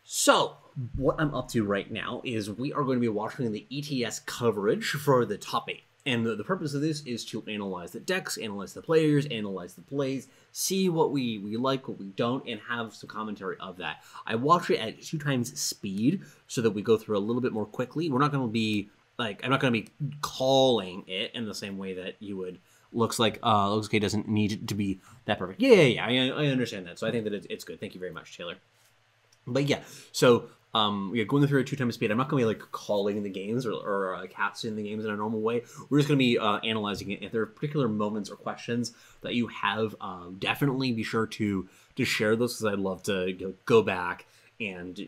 So, what I'm up to right now is we are going to be watching the ETS coverage for the top 8. And the purpose of this is to analyze the decks, analyze the players, analyze the plays, see what we like, what we don't, and have some commentary of that. I watch it at 2 times speed so that we go through a little bit more quickly. We're not going to be, I'm not going to be calling it in the same way that you would. Looks like doesn't need to be that perfect. Yeah, I understand that. So I think that it's good. Thank you very much, Taylor. But yeah, so yeah, going through a 2 times speed. I'm not going to be like calling the games or casting the games in a normal way. We're just going to be analyzing it. If there are particular moments or questions that you have, definitely be sure to share those, because I'd love to go back and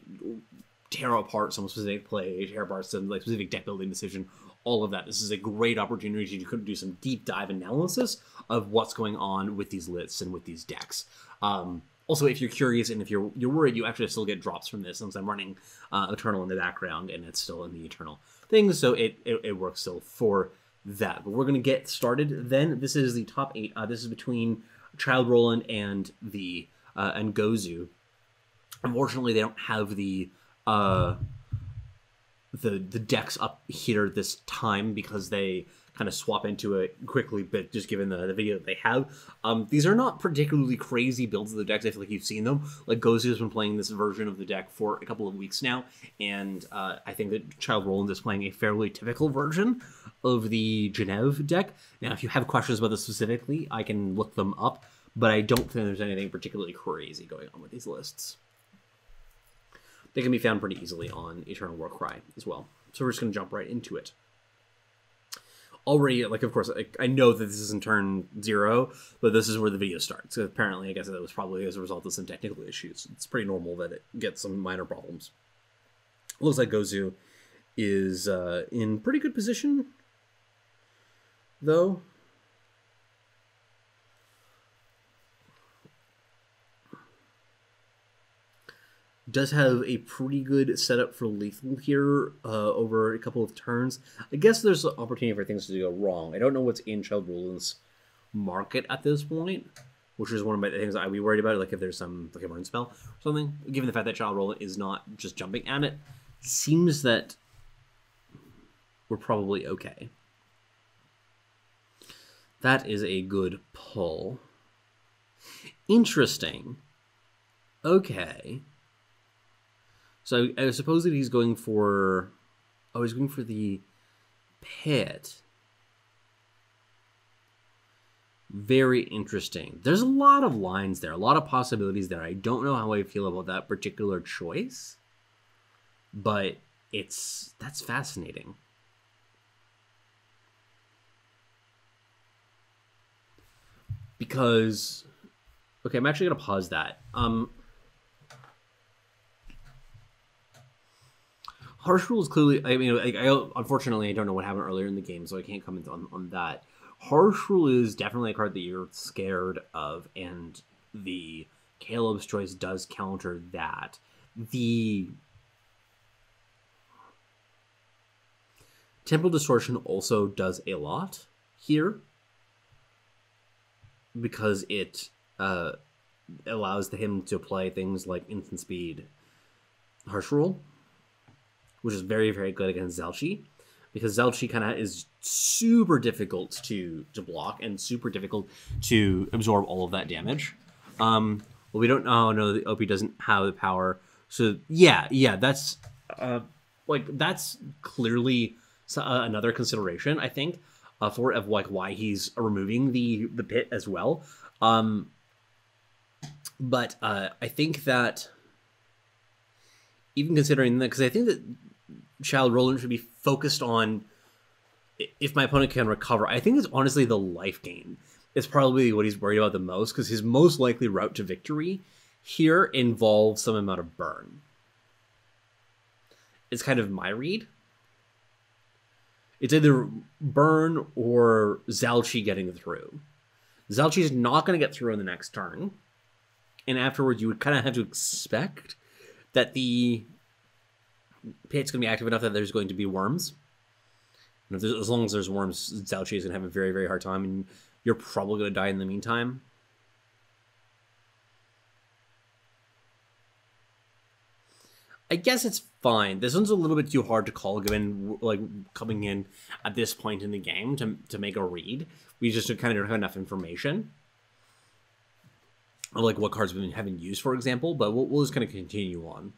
tear apart some specific play, tear apart some specific deck building decision, all of that. This is a great opportunity to do some deep dive analysis of what's going on with these lists and with these decks. Also, if you're curious and if you're worried, you actually still get drops from this, since I'm running Eternal in the background and it's still in the Eternal thing, so it works still for that. But we're going to get started then. This is the top 8. This is between Child Roland and and Gozu. Unfortunately, they don't have the decks up here this time because they kind of swap into it quickly, but just given the video that they have. These are not particularly crazy builds of the decks. I feel like you've seen them. Like, Gozu has been playing this version of the deck for a couple of weeks now, and I think that Child Roland is playing a fairly typical version of the Genève deck. Now, if you have questions about this specifically, I can look them up, but I don't think there's anything particularly crazy going on with these lists. They can be found pretty easily on Eternal Warcry as well. So we're just going to jump right into it. Already, of course, I know that this isn't turn 0, but this is where the video starts. So apparently, I guess that was probably as a result of some technical issues. It's pretty normal that it gets some minor problems. Looks like Gozu is in pretty good position, though. Does have a pretty good setup for lethal here over a couple of turns. I guess there's an opportunity for things to go wrong. I don't know what's in Child Roland's market at this point, which is one of my things I'd be worried about, like if there's some a burn spell or something. Given the fact that Child Roland is not just jumping at it, seems that we're probably okay. That is a good pull. Interesting. Okay. So I suppose that he's going for... Oh, he's going for the pit. Very interesting. There's a lot of lines there, a lot of possibilities there. I don't know how I feel about that particular choice, but that's fascinating. Because... Okay, I'm actually going to pause that. Harsh Rule is clearly... I mean, unfortunately, I don't know what happened earlier in the game, so I can't comment on that. Harsh Rule is definitely a card that you're scared of, and the Caleb's Choice does counter that. The Temple Distortion also does a lot here, because it allows him to play things like Instant Speed Harsh Rule, which is very, very good against Zelchi, because Zelchi kind of is super difficult to block and super difficult to absorb all of that damage. Well, we don't know. Oh, no, the OP doesn't have the power. So yeah, that's that's clearly another consideration, I think, for why he's removing the pit as well. But I think that even considering that, because I think that Child Roland should be focused on if my opponent can recover. I think it's honestly the life gain is probably what he's worried about the most, because his most likely route to victory here involves some amount of burn. It's kind of my read. It's either burn or Zalchi getting through. Zalchi is not going to get through in the next turn, and afterwards you would kind of have to expect that the pit's going to be active enough that there's going to be worms. And as long as there's worms, Zalchi is going to have a very, very hard time, and you're probably going to die in the meantime. I guess it's fine. This one's a little bit too hard to call, given like coming in at this point in the game to make a read. We just kind of don't have enough information, or like what cards we haven't used, for example. But we'll just kind of continue on.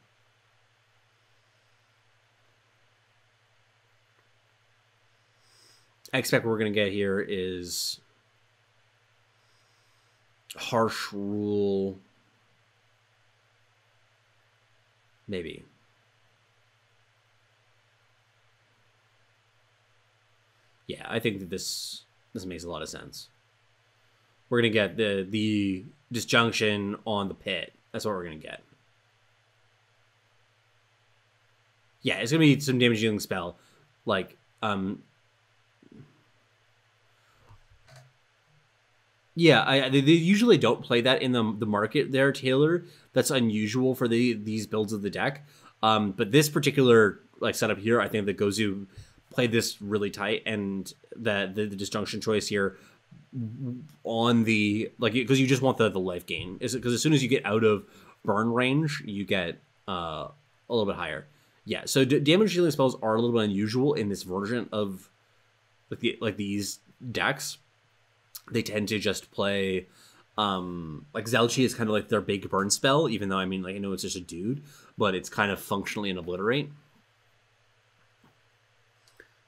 I expect what we're gonna get here is harsh rule. Maybe. Yeah, I think that this makes a lot of sense. We're gonna get the disjunction on the pit. That's what we're gonna get. Yeah, it's gonna be some damage dealing spell, like yeah, they usually don't play that in the market there, Taylor. That's unusual for these builds of the deck. But this particular like setup here, I think that Gozu played this really tight, and that the disjunction choice here on the like because you just want the life gain, is because as soon as you get out of burn range, you get a little bit higher. Yeah, so damage dealing spells are a little bit unusual in this version of like these decks. They tend to just play like Zelchi is kind of like their big burn spell, even though I mean like I know it's just a dude, but it's kind of functionally an obliterate.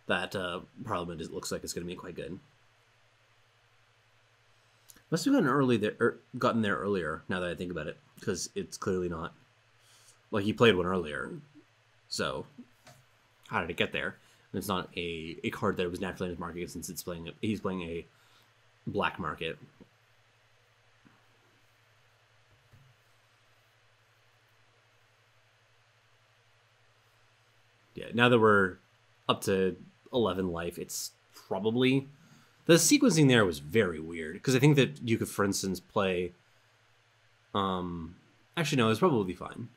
That Parliament looks like it's going to be quite good. Must have gotten there earlier. Now that I think about it, because it's clearly not like he played one earlier. So how did it get there? And it's not a card that was naturally in his market since he's playing a black market. Yeah, now that we're up to 11 life, it's probably the sequencing there was very weird because I think that you could, for instance, play. Actually, no, it's probably fine.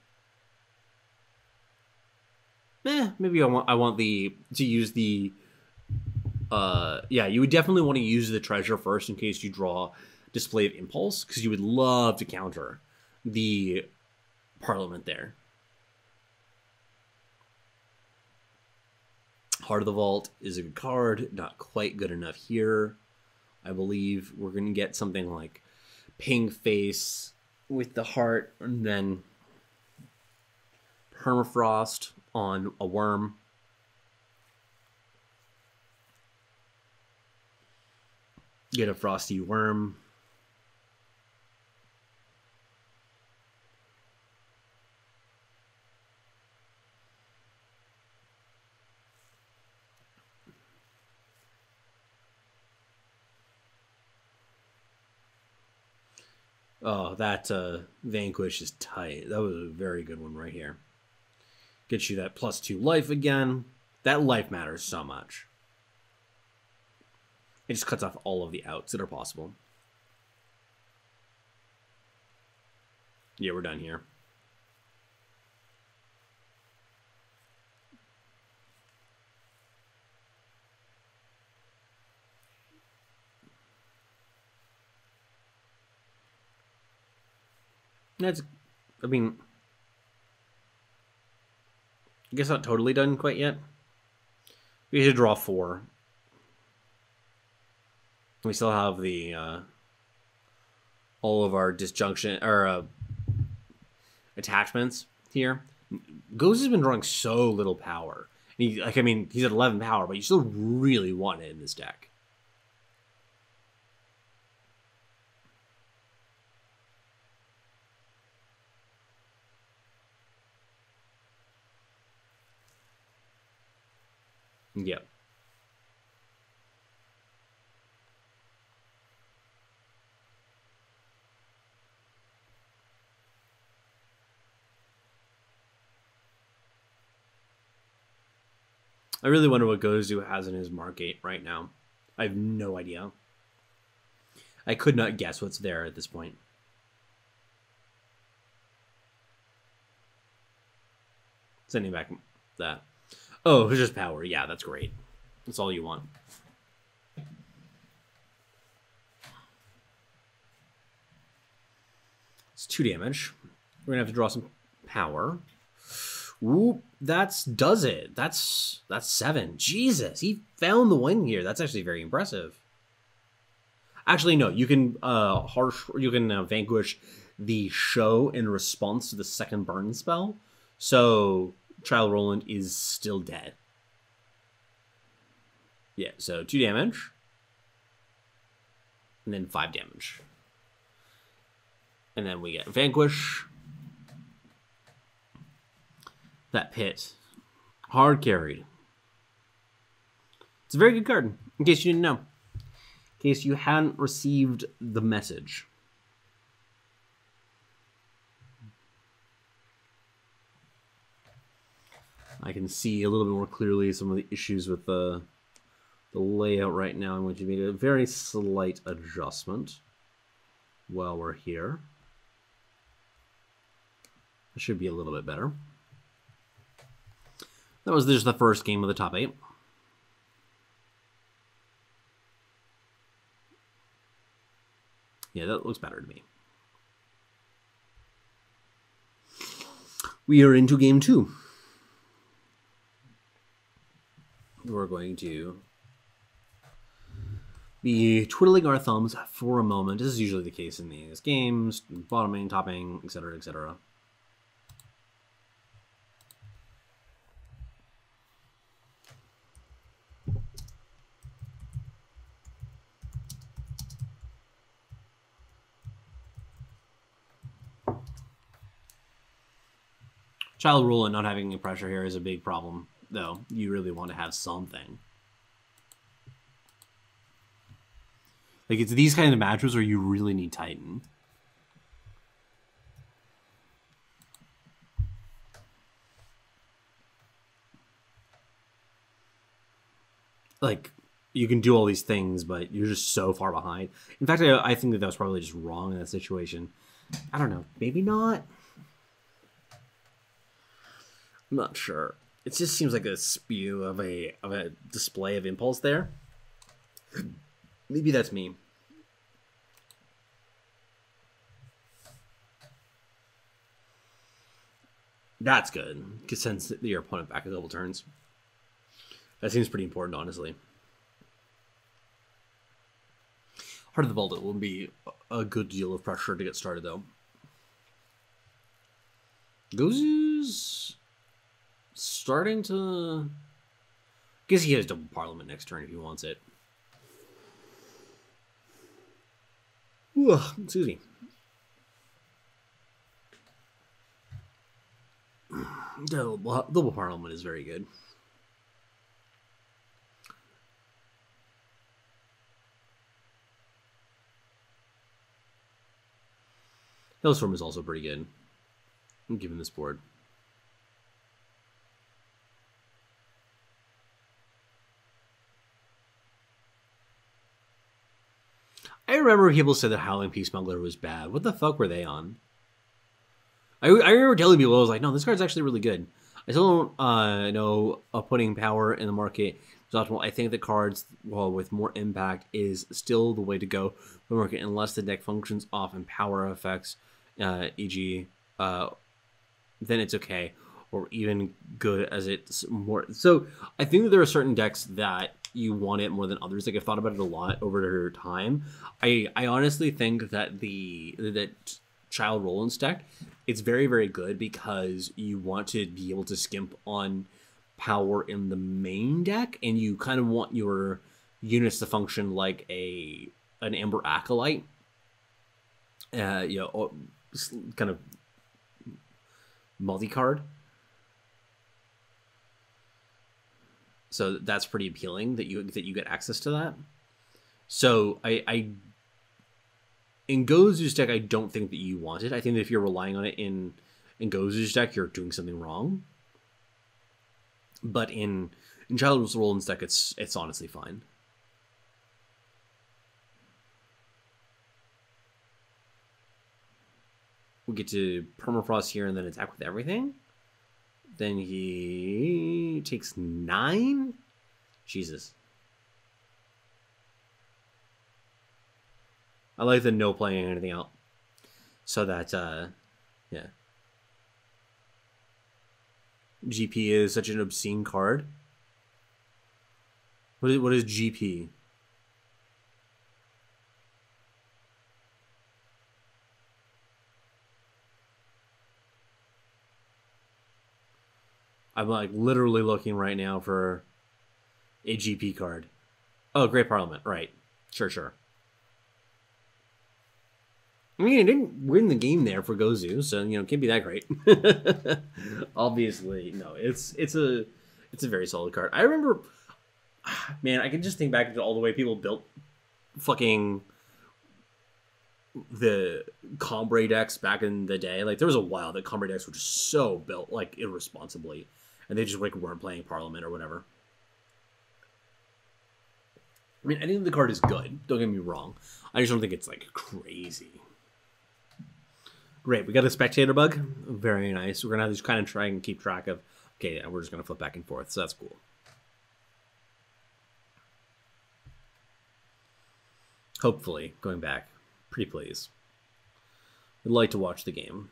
Maybe I want to use the. Yeah, you would definitely want to use the treasure first in case you draw Display of Impulse, because you would love to counter the Parliament there. Heart of the Vault is a good card, not quite good enough here. I believe we're going to get something like Ping Face with the heart, and then Permafrost on a worm. Get a Frosty Worm. Oh, that Vanquish is tight. That was a very good one right here. Gets you that +2 life again. That life matters so much. It just cuts off all of the outs that are possible. Yeah, we're done here. That's, I mean, I guess not totally done quite yet. We should draw 4. We still have the all of our disjunction or attachments here. Ghost has been drawing so little power. He's at 11 power, but you still really want it in this deck. Yep. I really wonder what Gozu has in his market right now. I have no idea. I could not guess what's there at this point. Sending back that. Oh, it's just power. Yeah, that's great. That's all you want. It's 2 damage. We're going to have to draw some power. Whoop, does it. That's 7. Jesus, he found the win here. That's actually very impressive. Actually, no, you can vanquish the show in response to the second burn spell. So Child Roland is still dead. Yeah, so 2 damage. And then 5 damage. And then we get Vanquish. That pit. Hard carried. It's a very good card, in case you didn't know. In case you hadn't received the message. I can see a little bit more clearly some of the issues with the layout right now. I'm going to make a very slight adjustment while we're here. It should be a little bit better. That was just the first game of the top 8. Yeah, that looks better to me. We are into game 2. We're going to be twiddling our thumbs for a moment. This is usually the case in these games, bottoming, topping, etc., etc. Child rule and not having any pressure here is a big problem, though. You really want to have something. Like, it's these kind of matches where you really need Titan. Like, you can do all these things, but you're just so far behind. In fact, I think that was probably just wrong in that situation. I don't know. Maybe not. I'm not sure. It just seems like a spew of a display of impulse there. Maybe that's me. That's good. Because sends your opponent back a couple turns. That seems pretty important, honestly. Heart of the Vault will be a good deal of pressure to get started, though. Gozu's starting to... I guess he has double Parliament next turn if he wants it. Ooh, excuse me. Double Parliament is very good. Hailstorm is also pretty good, given this board. I remember people said that Howling Peace Smuggler was bad. What the fuck were they on? I remember telling people, I was like, no, this card's actually really good. I still don't know putting power in the market is optimal. I think the cards, well, with more impact is still the way to go for the market, unless the deck functions off in power effects, e.g., then it's okay, or even good as it's more. So I think that there are certain decks that you want it more than others. Like, I've thought about it a lot over time. I honestly think that that Child Roland's deck, it's very, very good because you want to be able to skimp on power in the main deck, and you kind of want your units to function like an Amber Acolyte. You know, kind of multi-card. So that's pretty appealing that you get access to that. So I in Gozu's deck, I don't think that you want it. I think that if you're relying on it in Gozu's deck, you're doing something wrong. But in Child Roland's deck, it's honestly fine. We get to Permafrost here and then attack with everything. Then he takes 9? Jesus. I like the no playing anything out. So that, yeah. GP is such an obscene card. What is GP? I'm like literally looking right now for a GP card. Oh, Great Parliament, right. Sure. I mean, it didn't win the game there for Gozu, so it can't be that great. Obviously, no. It's a very solid card. I remember, man, I can just think back to all the way people built fucking the Combre decks back in the day. Like, there was a while that Combre decks were just so built like irresponsibly, and they just like weren't playing Parliament or whatever. I mean, I think the card is good. Don't get me wrong. I just don't think it's like crazy. Great, we got a spectator bug. Very nice. We're gonna have to just kind of try and keep track of. Okay, we're just gonna flip back and forth, so that's cool. Hopefully, going back. Pretty please. I'd like to watch the game.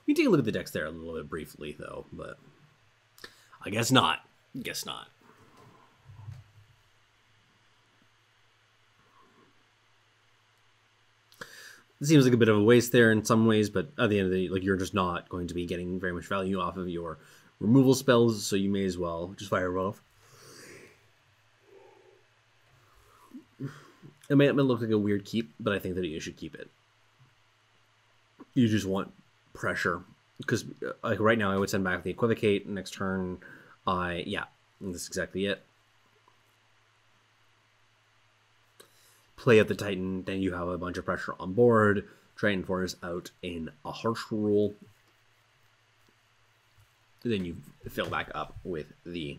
We can take a look at the decks there a little bit briefly, though, but I guess not. Guess not. It seems like a bit of a waste there in some ways, but at the end of the day, like, you're just not going to be getting very much value off of your removal spells, so you may as well just fire them off. It may look like a weird keep, but I think that you should keep it. You just want pressure, because like right now I would send back the Equivocate. Next turn, yeah, that's exactly it. Play out the Titan, then you have a bunch of pressure on board. Triton Force out in a harsh rule. Then you fill back up with the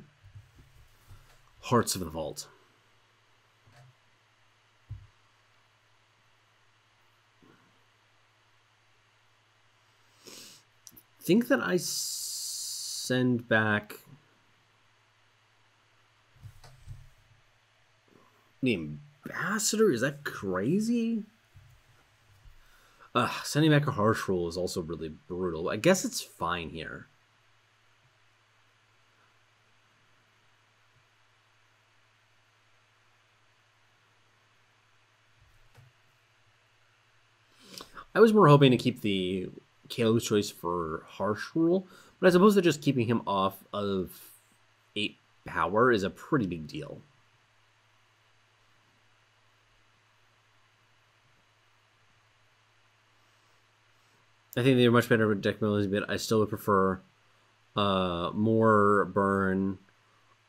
Hearts of the Vault. I think that I send back the Ambassador. Is that crazy? Sending back a harsh rule is also really brutal. I guess it's fine here. I was more hoping to keep the Kalo's choice for harsh rule, but I suppose that just keeping him off of 8 power is a pretty big deal. I think they're much better with deck abilities, but I still would prefer more burn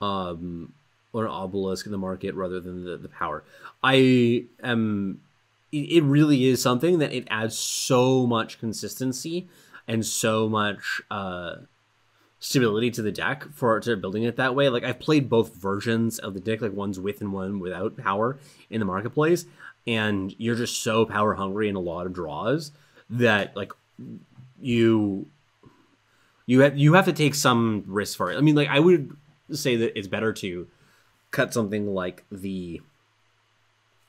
or an obelisk in the market rather than the power. It really is something that it adds so much consistency and so much stability to the deck to building it that way. Like, I've played both versions of the deck, like one's with and one without power in the marketplace, and you're just so power hungry in a lot of draws that like you have to take some risk for it. I mean, like, I would say that it's better to cut something like the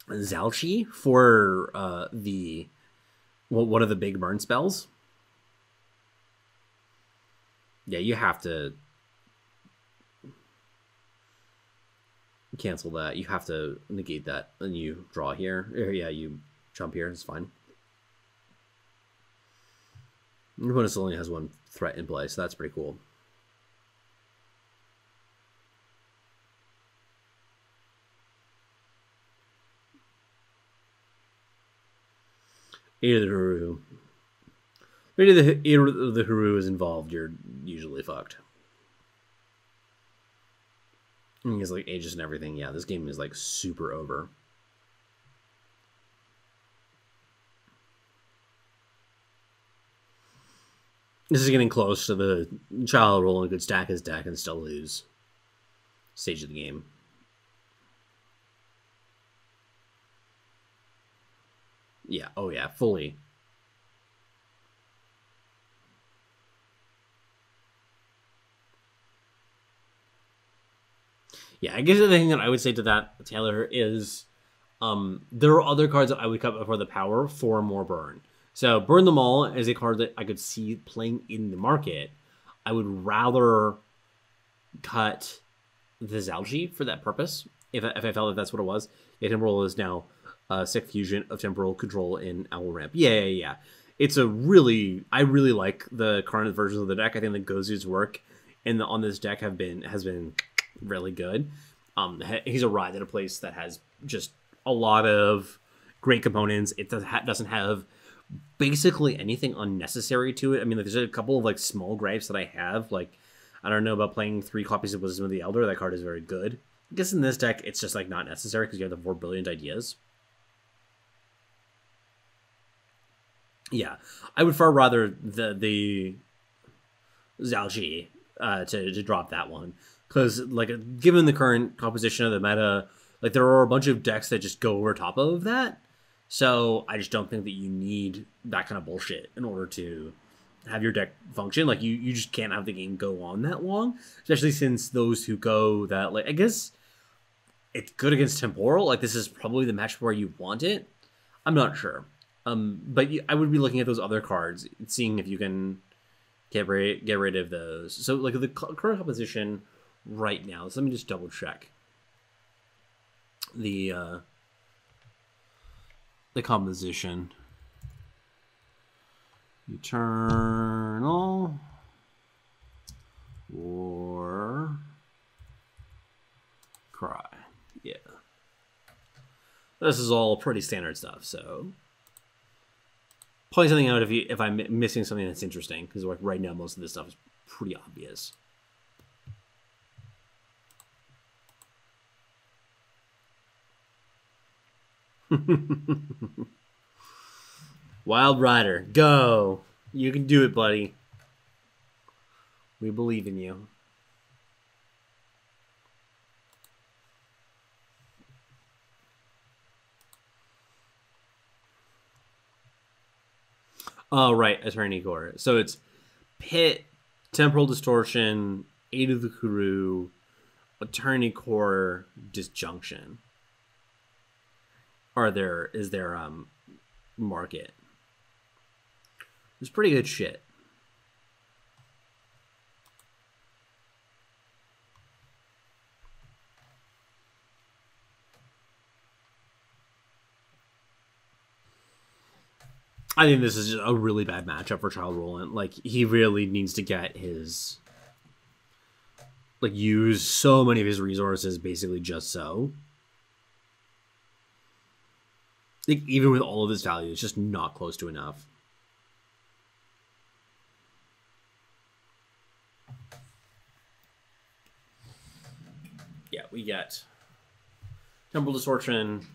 Zalchi for one of the big burn spells. Yeah, you have to cancel that. You have to negate that, and you draw here. Or, yeah, you jump here. It's fine. Your opponent only has 1 threat in play, so that's pretty cool. Either the Haru. Either the Haru is involved, you're usually fucked. And he has like Aegis and everything. Yeah, this game is like super over. This is getting close to the child rolling a good stack his deck and still lose stage of the game. Yeah, oh yeah, fully. Yeah, I guess the thing that I would say to that, Taylor, is there are other cards that I would cut before the power for more burn. So Burn Them All is a card that I could see playing in the market. I would rather cut the Zalgi for that purpose. If I felt that that's what it was. Yeah, Temporal is now Sick Fusion of Temporal Control in Owl Ramp. Yeah. It's a really... I really like the current versions of the deck. I think the Gozu's work on this deck has been really good. He's arrived at a place that has just a lot of great components. It doesn't have basically anything unnecessary to it. I mean, like, there's a couple of like small gripes that I have. Like, I don't know about playing 3 copies of Wisdom of the Elder. That card is very good. I guess in this deck, it's just like not necessary because you have the 4 brilliant ideas. Yeah, I would far rather the Zalgi to drop that one, because like given the current composition of the meta, like there are a bunch of decks that just go over top of that. So I just don't think that you need that kind of bullshit in order to have your deck function. Like you just can't have the game go on that long, especially since those who go that, like, I guess it's good against Temporal. Like this is probably the match where you want it. I'm not sure. But I would be looking at those other cards, seeing if you can get rid of those. So like the current composition right now. So let me just double check the composition. Eternal War Cry. Yeah. This is all pretty standard stuff, so point something out if I'm missing something that's interesting, because like right now most of this stuff is pretty obvious. Wild Rider, go! You can do it, buddy. We believe in you. Oh, right, Attorney Core. So it's Pit, Temporal Distortion, Aid of the Kuru, Attorney Core, Disjunction. Is there Market. It's pretty good shit. I think this is just a really bad matchup for Child Roland. Like, he really needs to get his... like, use so many of his resources basically just so. Like, even with all of this value, it's just not close to enough. Yeah, we get Temporal Distortion,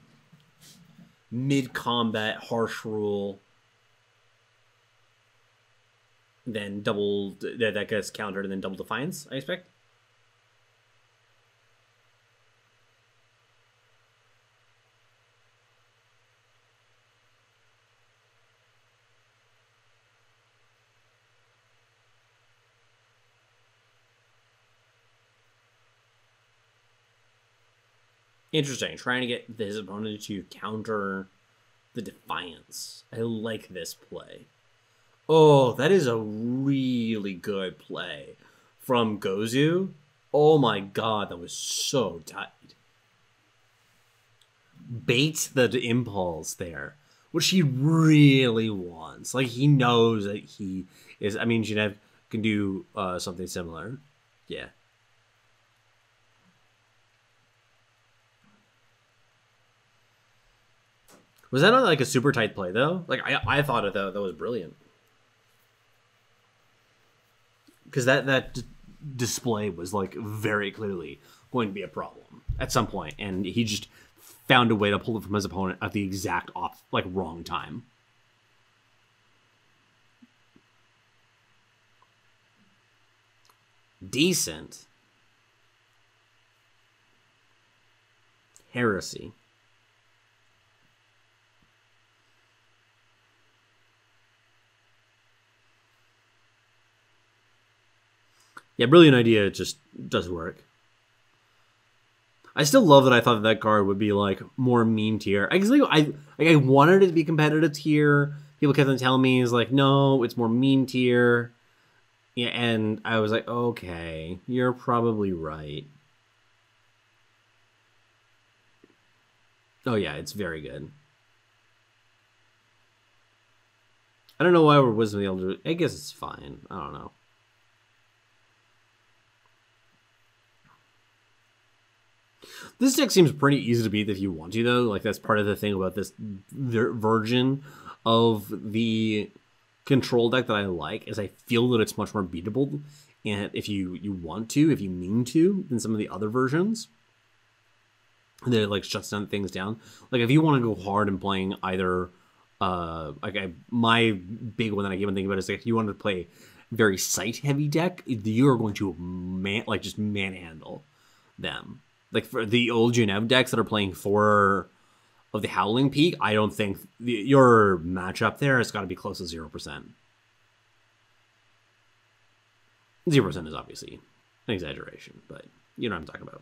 mid-combat, Harsh Rule, then double, that gets countered, and then double Defiance, I expect. Interesting. Trying to get his opponent to counter the Defiance. I like this play. Oh, that is a really good play from Gozu. Oh my god, that was so tight. Bait the impulse there, which he really wants. Like, he knows that he is... I mean, Genev can do something similar. Yeah. Was that not like a super tight play, though? Like, I thought that was brilliant. Because that display was, like, very clearly going to be a problem at some point. And he just found a way to pull it from his opponent at the exact wrong time. Decent. Heresy. Yeah, brilliant idea. It just doesn't work. I still love that I thought that card would be like more meme tier. I guess I wanted it to be competitive tier. People kept on telling me is like, no, it's more meme tier. Yeah, and I was like, okay, you're probably right. Oh yeah, it's very good. I don't know why we're Wisdom of the Elder. I guess it's fine. I don't know. This deck seems pretty easy to beat if you want to, though. Like, that's part of the thing about this version of the control deck that I like, is I feel that it's much more beatable, and if you want to, if you mean to, than some of the other versions. That it, like, shuts down things down. Like, if you want to go hard in playing either, my big one that I keep on thinking about is, like, if you want to play very sight heavy deck, you're going to just manhandle them. Like, for the old Genev decks that are playing 4 of the Howling Peak, I don't think your matchup there has got to be close to 0%. 0% is obviously an exaggeration, but you know what I'm talking about.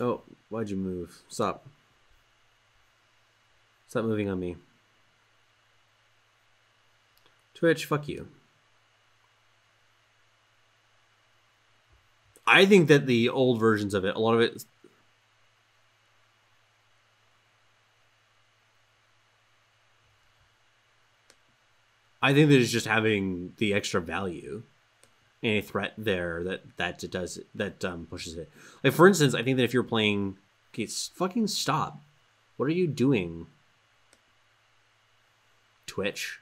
Oh, why'd you move? Stop. Stop moving on me. Twitch, fuck you. I think that the old versions of it, a lot of it... I think that it's just having the extra value. Any threat there that it does, that pushes it. Like, for instance, I think that if you're playing... Okay, fucking stop. What are you doing? Twitch.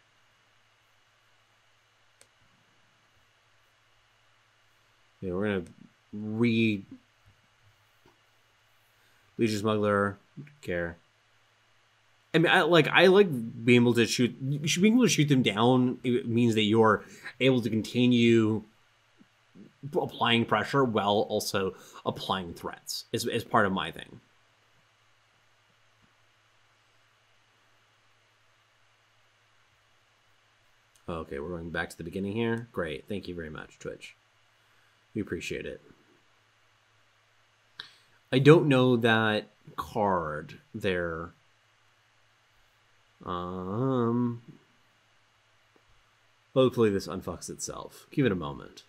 Okay, we're gonna Legion Smuggler. Care. I mean, I like being able to shoot. You should be able to shoot them down. It means that you're able to continue applying pressure while also applying threats. Is part of my thing. Okay, we're going back to the beginning here. Great, thank you very much, Twitch. We appreciate it. I don't know that card there. Hopefully this unfucks itself. Give it a moment.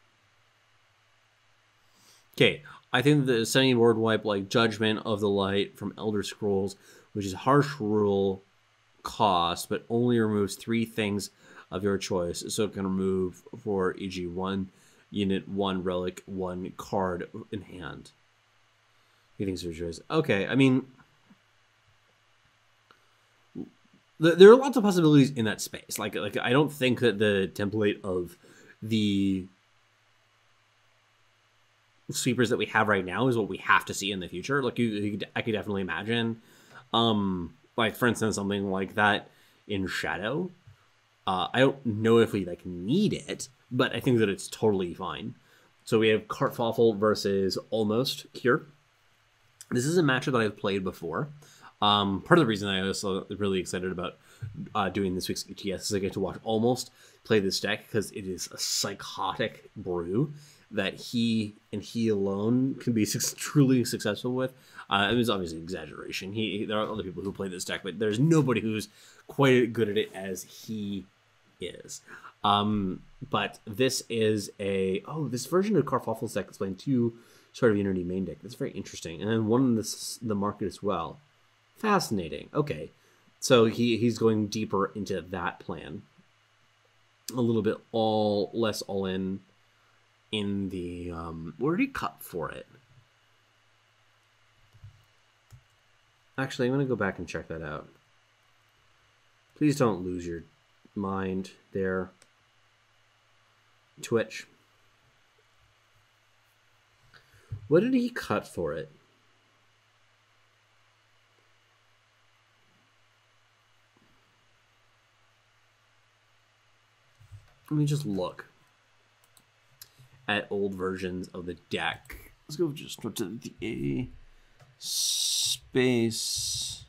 Okay, I think the sending board wipe like Judgment of the Light from Elder Scrolls, which is harsh rule cost, but only removes 3 things of your choice. So it can remove for e.g. 1 unit, 1 relic, 1 card in hand. He thinks of your choice. Okay, I mean, there are lots of possibilities in that space. Like I don't think that the template of the sweepers that we have right now is what we have to see in the future. Like I could definitely imagine, like for instance, something like that in Shadow. I don't know if we like need it, but I think that it's totally fine. So we have Kartfawful versus Almost Cure. This is a matchup that I've played before. Part of the reason I was really excited about doing this week's ETS is I get to watch Almost play this deck because it is a psychotic brew that he and he alone can be truly successful with. It was obviously an exaggeration. There are other people who play this deck, but there's nobody who's quite as good at it as he is. But this is this version of Kartfawful's deck is playing 2 sort of Unity main deck. That's very interesting. And then one in the market as well. Fascinating. Okay. So he's going deeper into that plan. A little bit less all in the where did he cut for it? Actually, I'm gonna go back and check that out. Please don't lose your mind there, Twitch. What did he cut for it? Let me just look at old versions of the deck. Let's go just to the space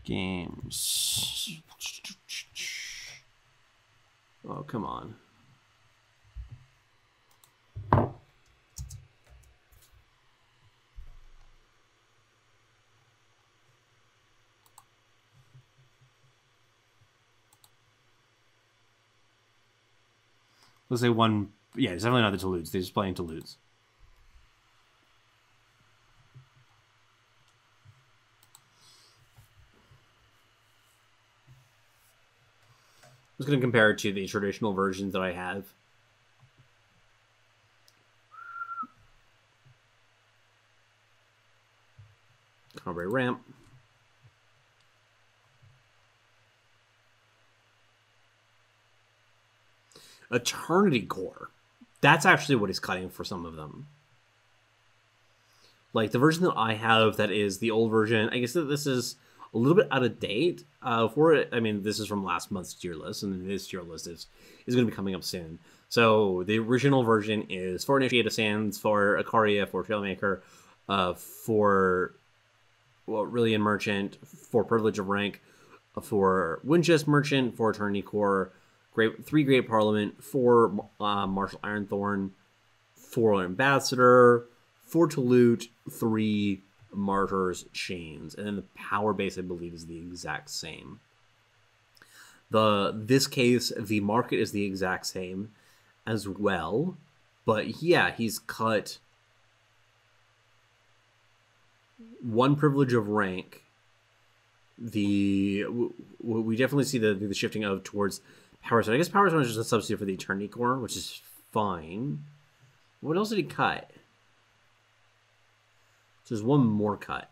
games. Oh, come on. Let's say one. Yeah, it's definitely not the Toludes. They're just playing Toludes. I'm just going to compare it to the traditional versions that I have. Conway Ramp. Eternity Core. That's actually what he's cutting for some of them. Like the version that I have, that is the old version. I guess that this is a little bit out of date for it. I mean, this is from last month's tier list, and this tier list is going to be coming up soon. So the original version is for Initiate of Sands, for Ikaria, for Trailmaker, for Rillian Merchant, for Privilege of Rank, for Windchest Merchant, for Eternity Core, 3 Great Parliament, 4 Marshal Ironthorn, 4 Ambassador, 4 Tolute, 3 Martyr's Chains, and then the power base I believe is the exact same. This case, the market is the exact same as well, but yeah, he's cut 1 Privilege of Rank. We definitely see the shifting of towards Power Stone. I guess Power Stone is just a substitute for the Eternity Core, which is fine. What else did he cut? So there's 1 more cut.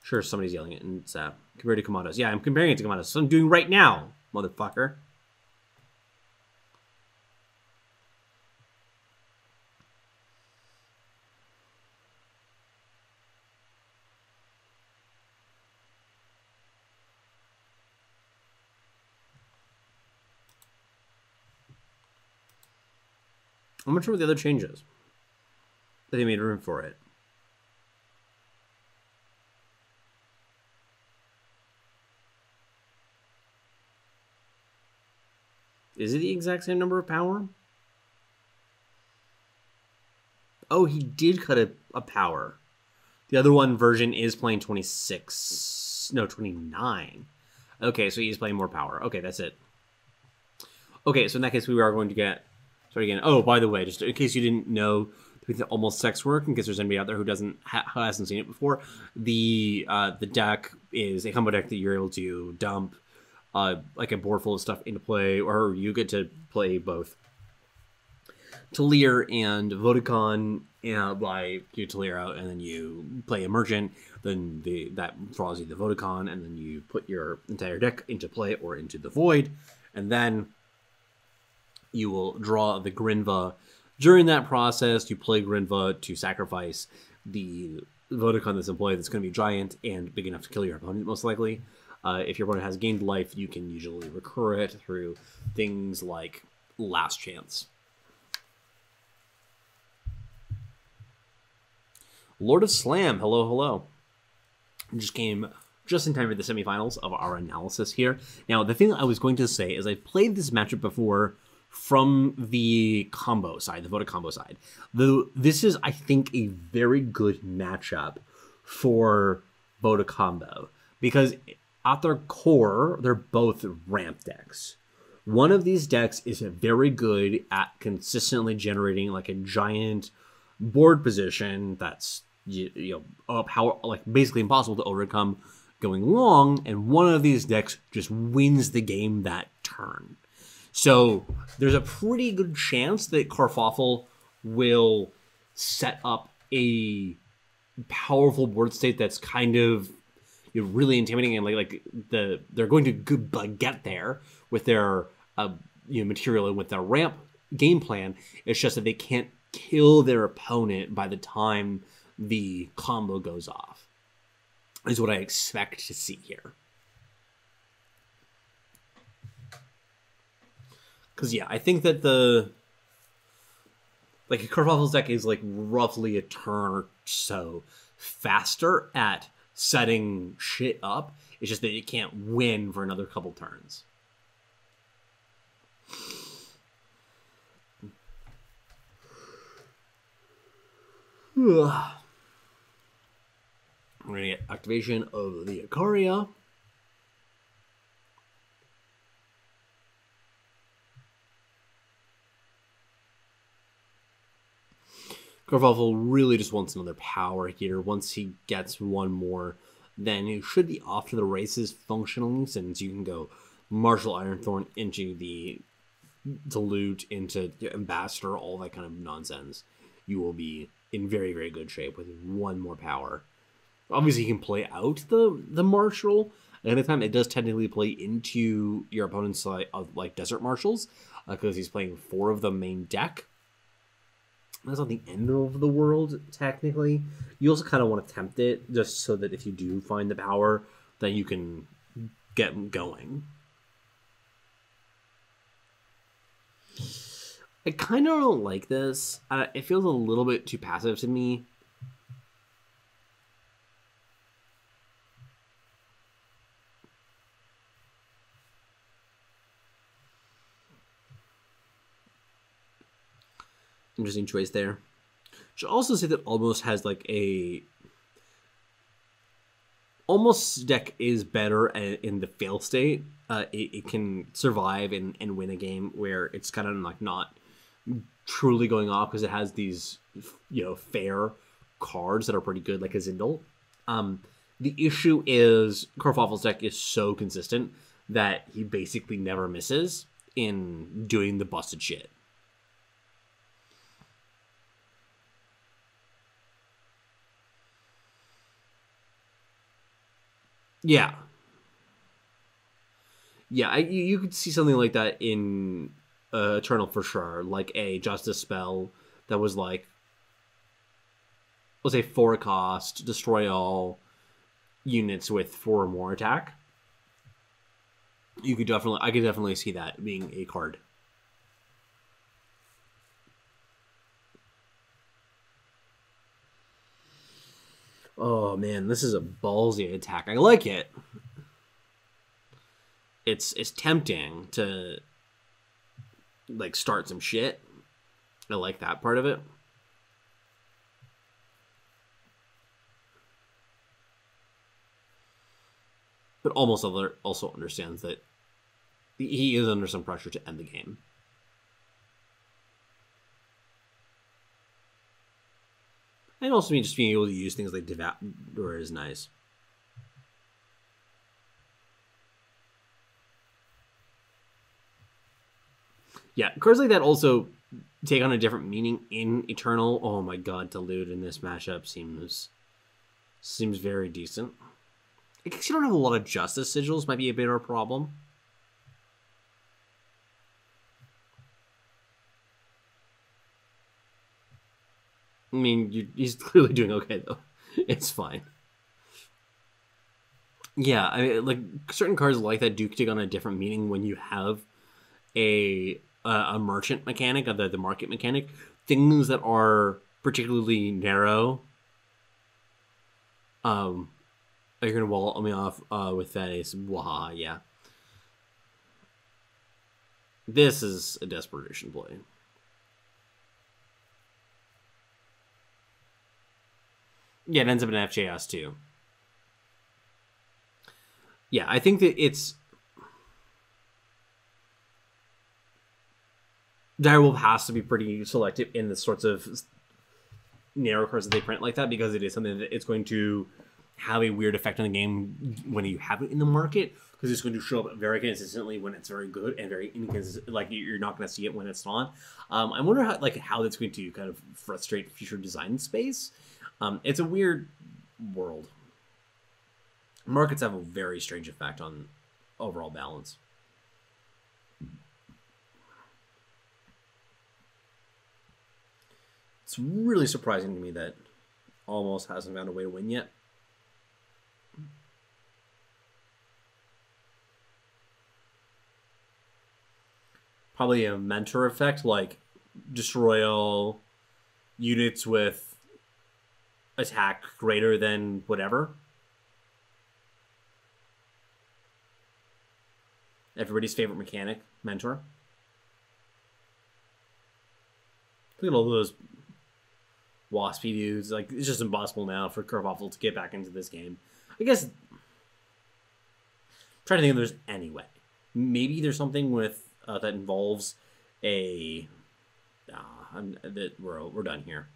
Sure, somebody's yelling it, and it's compared to Commandos. Yeah, I'm comparing it to Commandos. So I'm doing right now, motherfucker. I'm not sure what the other changes. They made room for it. Is it the exact same number of power? Oh, he did cut a power. The other one version is playing 26. No, 29. Okay, so he's playing more power. Okay, that's it. Okay, so in that case, we are going to get... Sorry again. Oh, by the way, just in case you didn't know the almost sex work, in case there's anybody out there who hasn't seen it before, the deck is a combo deck that you're able to dump like a board full of stuff into play, or you get to play both Talir and Vodacon, by you Talir out, and then you play a merchant, then that draws you the Vodacon, and then you put your entire deck into play or into the void, and then you will draw the Grinva. During that process, you play Grinva to sacrifice the Vodacon that's in play that's going to be giant and big enough to kill your opponent, most likely. If your opponent has gained life, you can usually recur it through things like Last Chance. Lord of Slam, hello, hello. Just came just in time for the semifinals of our analysis here. Now, the thing I was going to say is I've played this matchup before from the combo side, the Voda combo side. This is, I think, a very good matchup for Voda combo, because at their core, they're both ramp decks. One of these decks is very good at consistently generating like a giant board position that's like basically impossible to overcome going long, and one of these decks just wins the game that turn. So there's a pretty good chance that Karfoffel will set up a powerful board state that's kind of really intimidating, and they're going to get there with their material and with their ramp game plan. It's just that they can't kill their opponent by the time the combo goes off, is what I expect to see here. Because, yeah, I think that Karfoffel's deck is, roughly a turn or so faster at setting shit up. It's just that it can't win for another couple turns. We're going to get activation of the Ikaria. Kerfuffle really just wants another power here. Once he gets one more, then he should be off to the races functionally, since you can go Marshall Ironthorn into the Dilute, into Ambassador, all that kind of nonsense. You will be in very, very good shape with one more power. Obviously, you can play out the Marshal. At the time, it does technically play into your opponent's like Desert Marshals, because he's playing 4 of the main deck. That's not the end of the world, technically. You also kind of want to tempt it, just so that if you do find the power, then you can get going. I kind of don't like this. It feels a little bit too passive to me. Interesting choice there. Should also say that Almost has like a... Almost deck is better in the fail state. It can survive and win a game where it's kind of like not truly going off, because it has these, you know, fair cards that are pretty good, like a Zindel. The issue is Kerfuffle's deck is so consistent that he basically never misses in doing the busted shit. Yeah. Yeah, you could see something like that in Eternal for sure. Like a Justice spell that was like, let's say 4 cost, destroy all units with 4 or more attack. I could definitely see that being a card. Oh man, this is a ballsy attack. I like it. It's tempting to like start some shit. I like that part of it. But Almost also understands that he is under some pressure to end the game. And also just being able to use things like Devour is nice. Yeah, cards like that also take on a different meaning in Eternal. Oh my god, Dilute in this matchup seems very decent. I guess you don't have a lot of Justice Sigils, might be a bit of a problem. I mean, he's clearly doing okay, though. It's fine. Yeah, I mean, like, certain cards like that do take on a different meaning when you have a merchant mechanic, the market mechanic. Things that are particularly narrow. You're going to wall me off with that ace. Waha, yeah. This is a desperation play. Yeah, it ends up in FJS too. Yeah, I think that it's... Direwolf has to be pretty selective in the sorts of narrow cards that they print like that, because it is something that it's going to have a weird effect on the game when you have it in the market, because it's going to show up very consistently when it's very good and very inconsistent. Like, you're not going to see it when it's not. I wonder how that's going to kind of frustrate future design space. It's a weird world. Markets have a very strange effect on overall balance. It's really surprising to me that Almost hasn't found a way to win yet. Probably a mentor effect, like destroy all units with attack greater than whatever. Everybody's favorite mechanic, mentor. Look at all those waspy dudes. Like, it's just impossible now for Kerfuffle to get back into this game. I guess... I'm trying to think if there's any way. Maybe there's something with that involves a... that we're done here.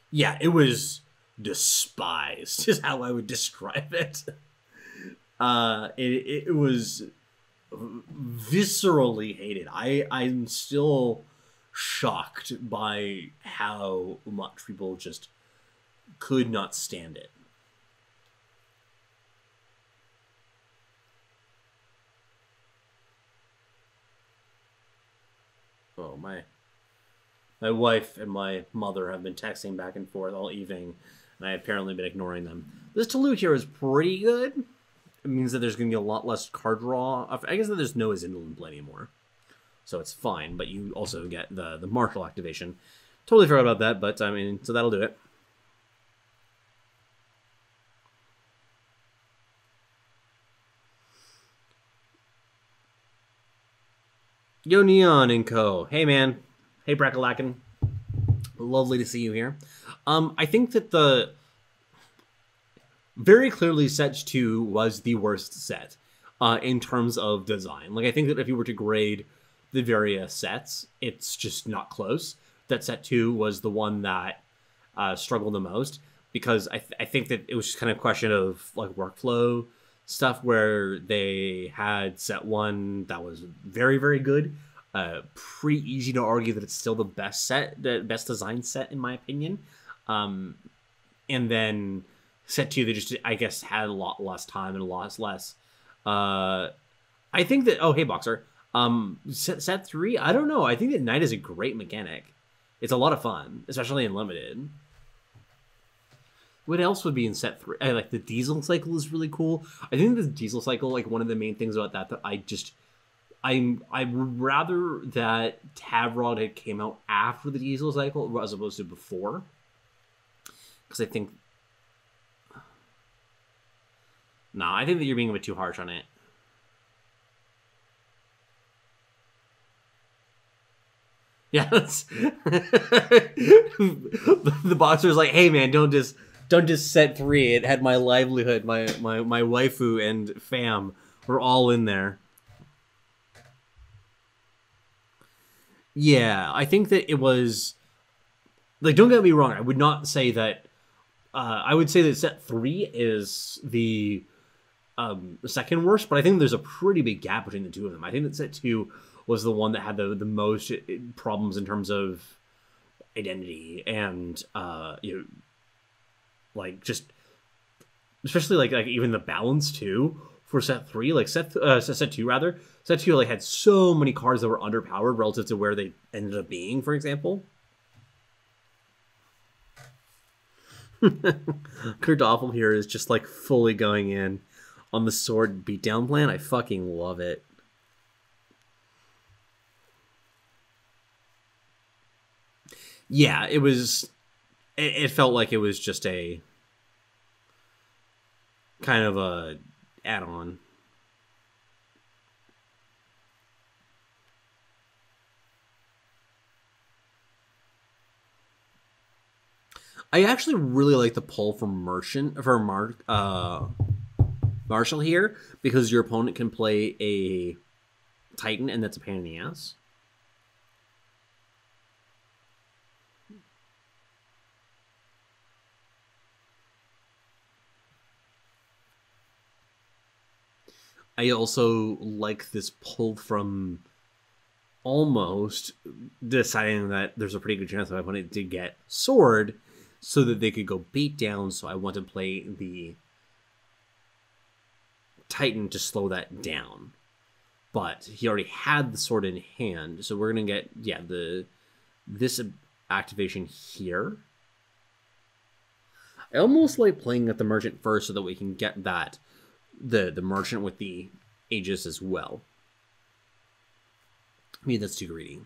Yeah, it was despised, is how I would describe it. It was viscerally hated. I'm still shocked by how much people just could not stand it. Oh, my wife and my mother have been texting back and forth all evening, and I have apparently been ignoring them. This Toulouse here is pretty good. It means that there's going to be a lot less card draw. I guess that there's no Zindalan play anymore, so it's fine. But you also get the martial activation. Totally forgot about that, but I mean, so that'll do it. Yo, Neon and Co. Hey, man. Hey, Brackalakin. Lovely to see you here. I think that the very clearly set 2 was the worst set in terms of design. Like, I think that if you were to grade the various sets, it's just not close. That set 2 was the one that struggled the most, because I think that it was just kind of a question of like workflow stuff, where they had set 1 that was very, very good. Pretty easy to argue that it's still the best set, the best design set in my opinion. And then set 2, they just, I guess, had a lot less time and a lot less. I think that, oh, hey, Boxer. Set 3, I don't know. I think that Knight is a great mechanic. It's a lot of fun, especially in Limited. What else would be in set 3? Like, the diesel cycle is really cool. I think the diesel cycle, like, one of the main things about that I would rather that Tavrod had came out after the diesel cycle as opposed to before. Because I think... No, I think that you're being a bit too harsh on it. Yeah, that's... the Boxer's like, hey man, don't just set 3. It had my livelihood, my waifu and fam were all in there. Yeah, I think that it was... Like, don't get me wrong, I would not say that... I would say that set 3 is the second worst, but I think there's a pretty big gap between the two of them. I think that set 2 was the one that had the most problems in terms of identity and, you know, like, just... Especially, like even the balance, too, for set 3. Like, set 2, rather. Set 2, like, had so many cards that were underpowered relative to where they ended up being, for example. Kurdoffel here is just, like, fully going in on the sword beatdown plan. I fucking love it. Yeah, it was... It felt like it was just a... kind of a add-on. I actually really like the pull from Marshall here, because your opponent can play a Titan, and that's a pain in the ass. I also like this pull from almost deciding that there's a pretty good chance that my opponent did get sword, so that they could go beat down, so I want to play the Titan to slow that down. But he already had the sword in hand, so we're going to get, yeah, this activation here. I almost like playing at the Merchant first so that we can get that, the Merchant with the Aegis as well. I mean, that's too greedy.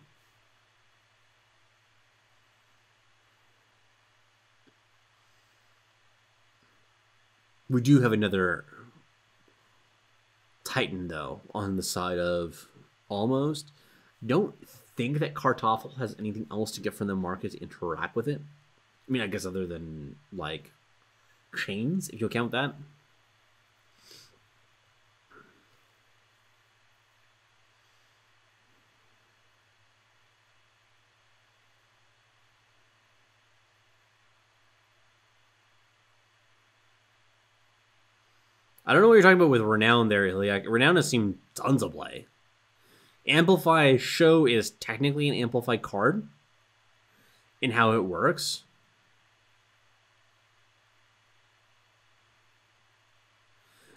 We do have another Titan, though, on the side of almost. Don't think that Kartoffel has anything else to get from the market to interact with it. I mean, I guess other than, like, chains, if you'll count that. I don't know what you're talking about with Renown there. Like, Renown has seen tons of play. Amplify Show is technically an Amplify card in how it works.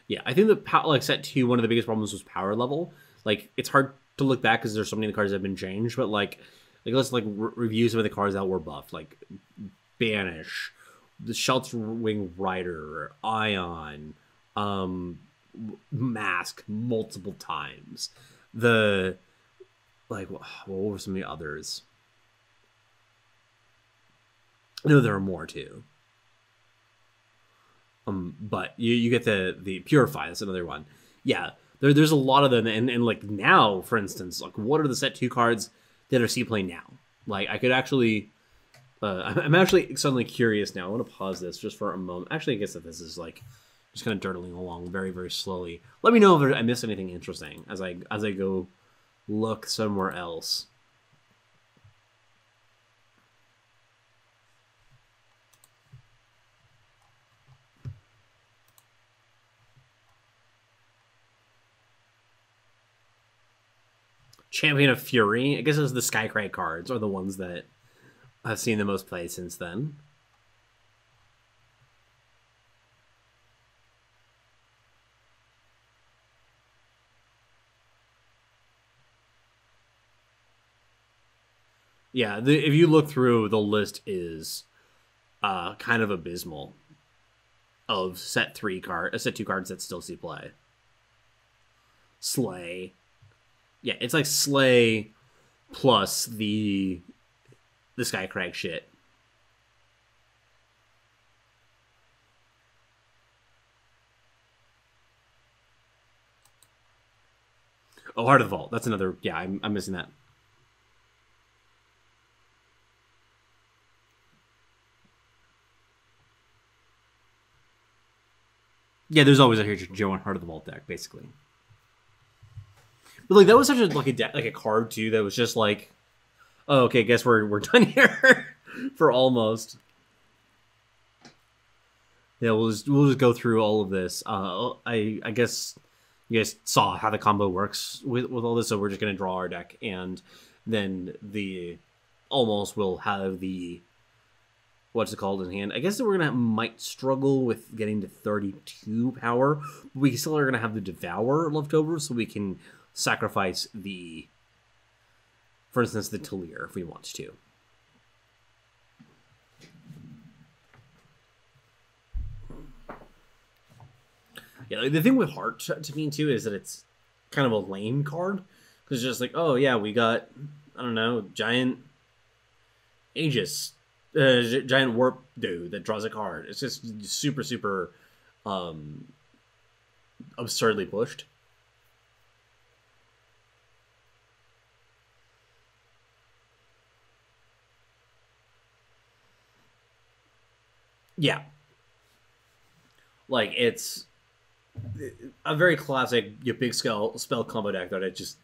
Yeah, I think that like set 2, one of the biggest problems was power level. Like, it's hard to look back because there's so many of the cards that have been changed, but like let's review some of the cards that were buffed, like Banish, the Shelter Wing Rider, Ion, Mask multiple times. The like what were some of the others? No, there are more too. But you get the Purify. That's another one. Yeah, there's a lot of them, and like now, for instance, like what are the set 2 cards that are C play now? Like I could actually, I'm actually suddenly curious now. I want to pause this just for a moment. Actually, I guess that this is like just kind of dirtling along very, very slowly. Let me know if I missed anything interesting as I go look somewhere else. Champion of Fury. I guess it's the Skycrag cards are the ones that I've seen the most play since then. Yeah, if you look through, the list is kind of abysmal of set 2 cards that still see play. Slay. Yeah, it's like Slay plus the Skycrag shit. Oh, Heart of the Vault. That's another. Yeah, I'm missing that. Yeah, there's always a Joe and Heart of the Vault deck, basically. But like that was such a like a card too that was just like, oh, okay, guess we're done here for almost. Yeah, we'll just go through all of this. I guess you guys saw how the combo works with all this, so we're just gonna draw our deck, and then the almost will have the what's it called in hand. I guess that we're gonna might struggle with getting to 32 power. But we still are gonna have the Devour left over, so we can sacrifice the, for instance, the Talir if we want to. Yeah, the thing with Heart to me too is that it's kind of a lame card because it's just like, oh yeah, we got, I don't know, giant Aegis, giant warp dude that draws a card. It's just super absurdly pushed. Yeah. Like, it's a very classic big spell combo deck that it just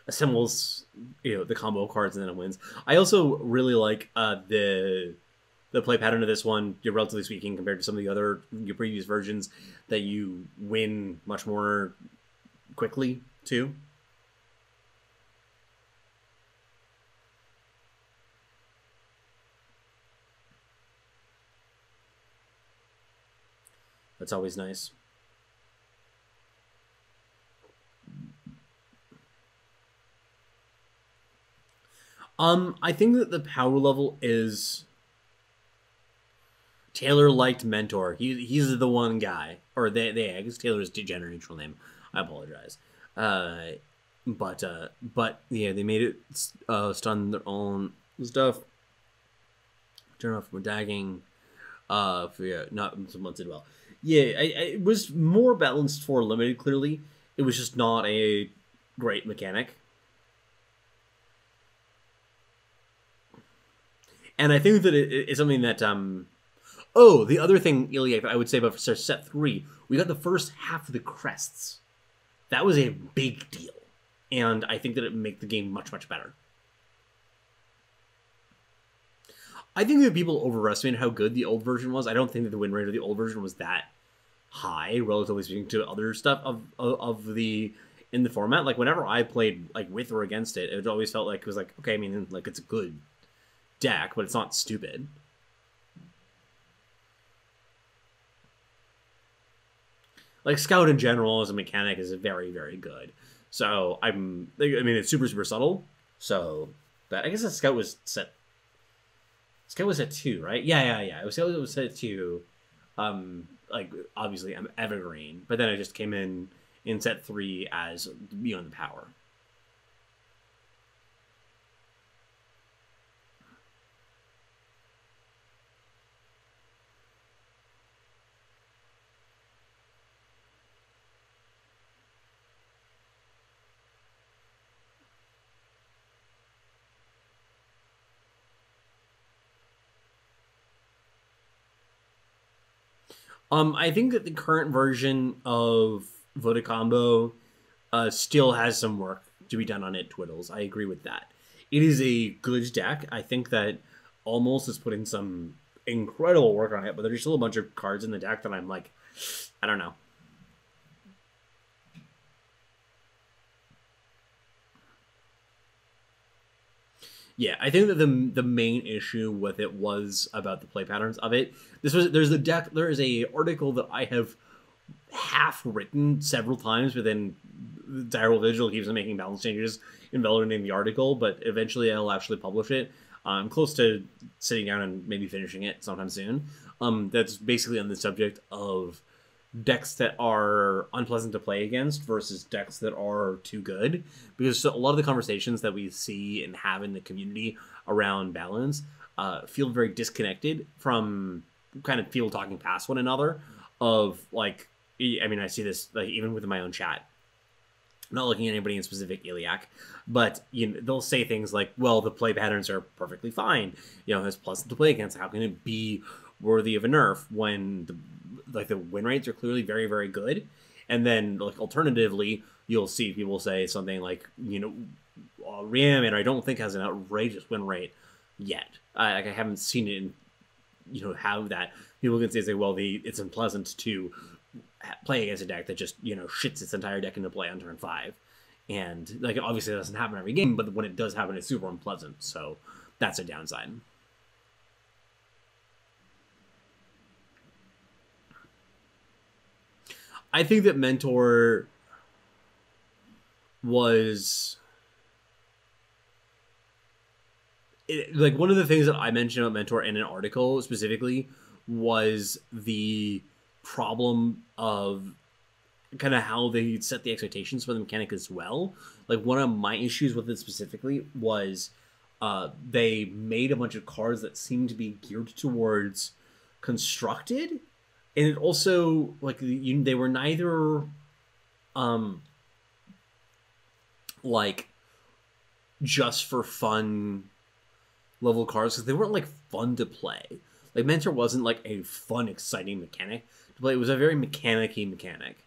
assembles, the combo cards and then it wins. I also really like the play pattern of this one, relatively speaking, compared to some of the other previous versions, that you win much more quickly, too. That's always nice. I think that the power level is Taylor liked Mentor. He's the one guy, or I guess Taylor's gender neutral name. I apologize. But yeah, they made it stun their own stuff. Turn off from dagging. Yeah, not months did well. Yeah, it was more balanced for limited. Clearly, it was just not a great mechanic. And I think that it's something that oh, the other thing, Ilya, I would say about set 3, we got the first half of the crests. That was a big deal, and I think that it would make the game much better. I think that people overestimated how good the old version was. I don't think that the win rate of the old version was that high, relatively speaking, to other stuff of the in the format. Like whenever I played like with or against it, it always felt like it was like, okay, I mean, like it's a good deck, but it's not stupid. Like Scout in general as a mechanic is very, very good. So I mean, it's super, super subtle. So that I guess the Scout was set. Scout was at 2, right? Yeah. Scout was set at 2. Like obviously I'm evergreen, but then I just came in set 3 as Beyond the Power. I think that the current version of Voda Combo still has some work to be done on it, Twiddles. I agree with that. It is a good deck. I think that Almost is putting some incredible work on it, but there's still a bunch of cards in the deck that I'm like, I don't know. Yeah, I think that the main issue with it was about the play patterns of it. There's the deck. There is a article that I have half written several times, but then Direwolf Digital keeps on making balance changes invalidating the article. But eventually, I'll actually publish it. I'm close to sitting down and maybe finishing it sometime soon. That's basically on the subject of decks that are unpleasant to play against versus decks that are too good, because a lot of the conversations that we see and have in the community around balance feel very disconnected from kind of people talking past one another. Of like, I mean, I see this like even within my own chat. I'm not looking at anybody in specific, Iliac, but they'll say things like, well, the play patterns are perfectly fine, it's pleasant to play against, how can it be worthy of a nerf when the win rates are clearly very, very good? And then like alternatively, you'll see people say something like, Reanimator I don't think has an outrageous win rate yet. I haven't seen it have that. People can say, well, it's unpleasant to play against a deck that just shits its entire deck into play on turn 5, and like obviously it doesn't happen every game, but when it does happen, it's super unpleasant. So that's a downside. I think that Mentor was like one of the things that I mentioned about Mentor in an article specifically was the problem of kind of how they set the expectations for the mechanic as well. Like one of my issues with it specifically was they made a bunch of cards that seemed to be geared towards constructed, and it also like they were neither like just for fun level cards, because they weren't like fun to play. Like Mentor wasn't like a fun, exciting mechanic to play. It was a very mechanic-y mechanic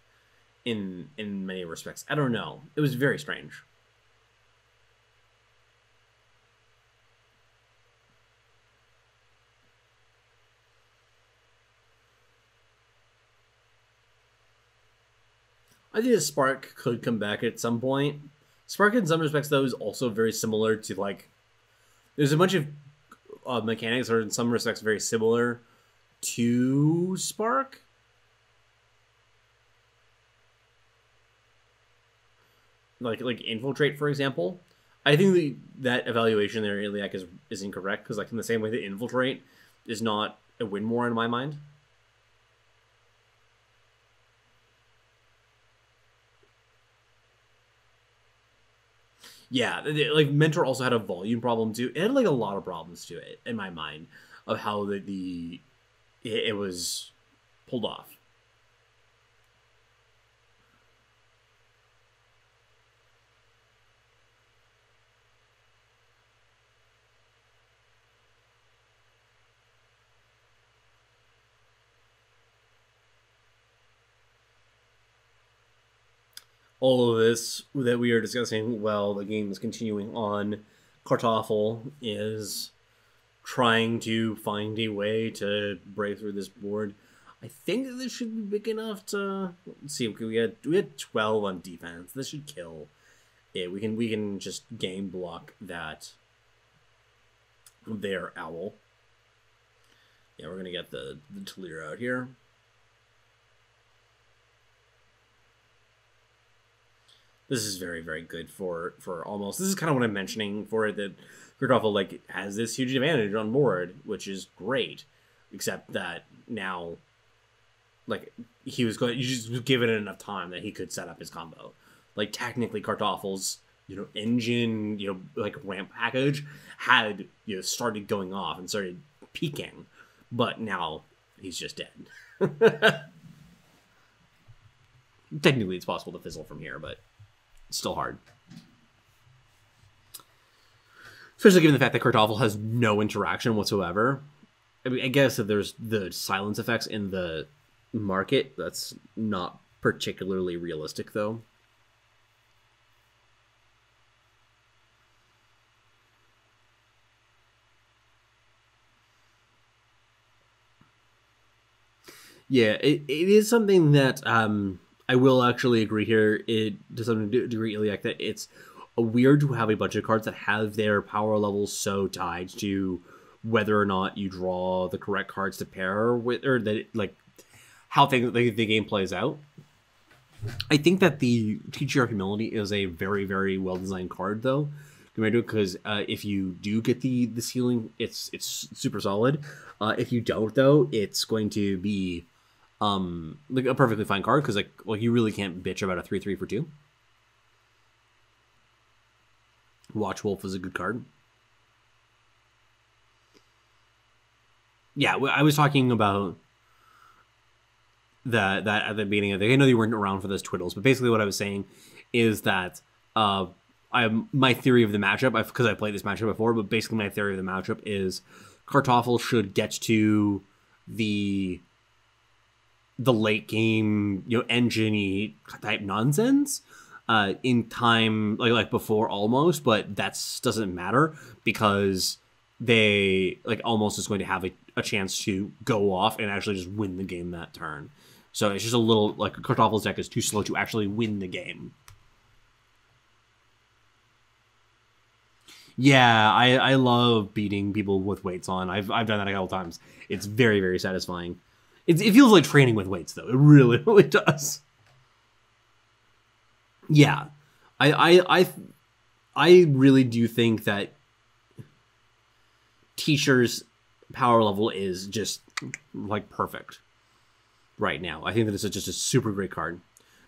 in many respects. I don't know. It was very strange. I think the Spark could come back at some point. Spark in some respects, though, is also very similar to like... There's a bunch of mechanics that are in some respects very similar to Spark. Like Infiltrate, for example. I think that evaluation there, Iliac, is incorrect, because like in the same way that Infiltrate is not a win more in my mind. Yeah, like Mentor also had a volume problem too. It had like a lot of problems to it in my mind of how it was pulled off. All of this that we are discussing while the game is continuing on, Kartoffel is trying to find a way to break through this board. I think that this should be big enough to... Let's see, we had 12 on defense. This should kill it. We can just game block that their owl. Yeah, we're going to get the Tulir out here. This is very, very good for almost... This is kind of what I'm mentioning for it, that Kartoffel, like, has this huge advantage on board, which is great. Except that now, like, he was going... You just give it enough time that he could set up his combo. Like, technically, Kartoffel's, engine, like, ramp package had, started going off and started peaking. But now, he's just dead. Technically, it's possible to fizzle from here, but... Still hard. Especially given the fact that Kartoffel has no interaction whatsoever. I mean, I guess if there's the silence effects in the market, that's not particularly realistic, though. Yeah, it is something that... I will actually agree here, to some degree, Iliac, that it's weird to have a bunch of cards that have their power levels so tied to whether or not you draw the correct cards to pair with, or that, like, how the game plays out. I think that the TGR Humility is a very, very well-designed card, though, because if you do get the ceiling, it's super solid. If you don't, though, it's going to be... like a perfectly fine card, because like you really can't bitch about a 3/3 for 2. Watch Wolf is a good card. Yeah, I was talking about that at the beginning of the... I know you weren't around for those twiddles, but basically what I was saying is that my theory of the matchup, because I played this matchup before, but basically my theory of the matchup is Kartoffel should get to the late game, engine-y type nonsense in time, like before almost, but that doesn't matter because they, like, almost is going to have a chance to go off and actually just win the game that turn. So it's just a little, like, Kartoffel's deck is too slow to actually win the game. Yeah, I love beating people with weights on. I've done that a couple times. It's very, very satisfying. It feels like training with weights, though. It really, really does. Yeah, I really do think that Teacher's power level is just, like, perfect right now. I think that it's just a super great card. Do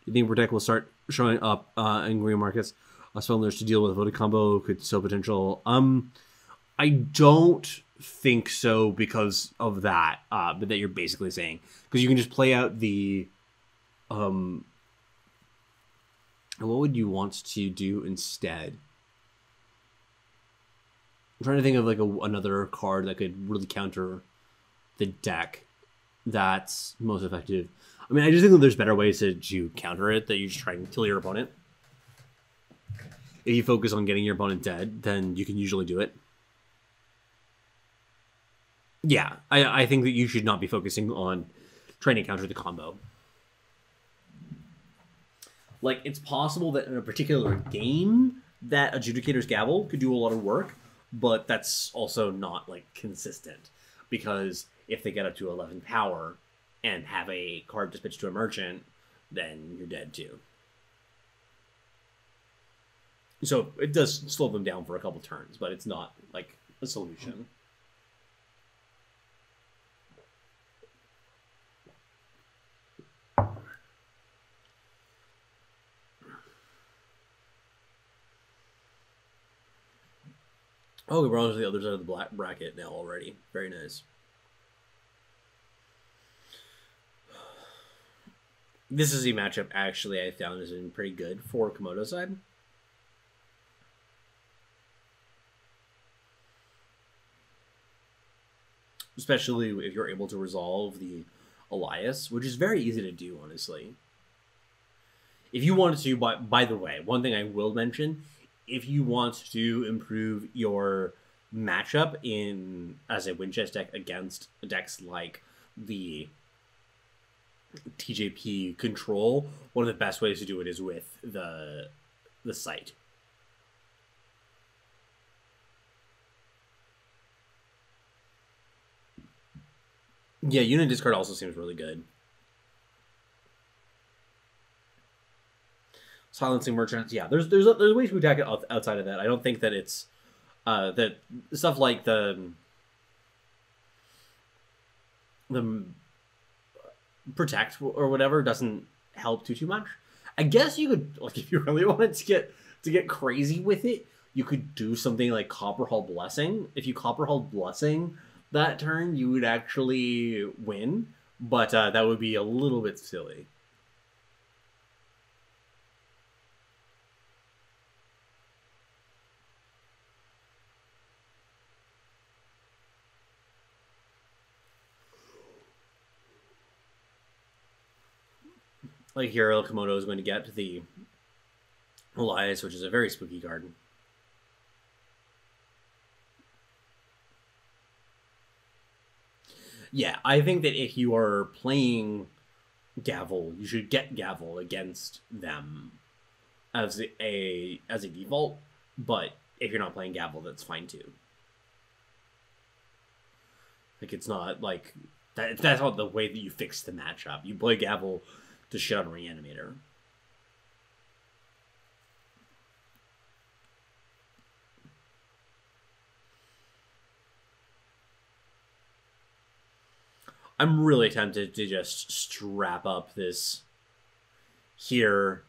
you think Protect will start showing up in green markets? Spellers to deal with a voted combo could show potential. I don't think so because of that, but that you're basically saying, because you can just play out the what would you want to do instead? I'm trying to think of like another card that could really counter the deck that's most effective. I mean, I just think that there's better ways to counter it, that you just try and kill your opponent. If you focus on getting your opponent dead, then you can usually do it. Yeah, I think that you should not be focusing on trying to counter the combo. Like, it's possible that in a particular game that Adjudicator's Gavel could do a lot of work, but that's also not, like, consistent. Because if they get up to 11 power and have a card dispatched to a merchant, then you're dead too. So it does slow them down for a couple turns, but it's not, like, a solution. Oh, we're on to the other side of the black bracket now already. Very nice. This is a matchup actually I found has been pretty good for Komodo's side. Especially if you're able to resolve the Elias, which is very easy to do, honestly. If you wanted to, by the way, one thing I will mention, if you want to improve your matchup as a Winchester deck against decks like the TJP control, one of the best ways to do it is with the site. Yeah, unit discard also seems really good. Silencing merchants, yeah. There's ways to attack it outside of that. I don't think that it's that stuff like the protect or whatever doesn't help too much. I guess you could, like, if you really wanted to get crazy with it, you could do something like Copperhull Blessing. If you Copperhull Blessing that turn, you would actually win, but that would be a little bit silly. Like here, El Komodo is going to get the Elias, which is a very spooky card. Yeah, I think that if you are playing Gavel, you should get Gavel against them as a default. But if you're not playing Gavel, that's fine too. Like, it's not like that. That's not the way that you fix the matchup. You play Gavel to shut on Reanimator. I'm really tempted to just strap up this here.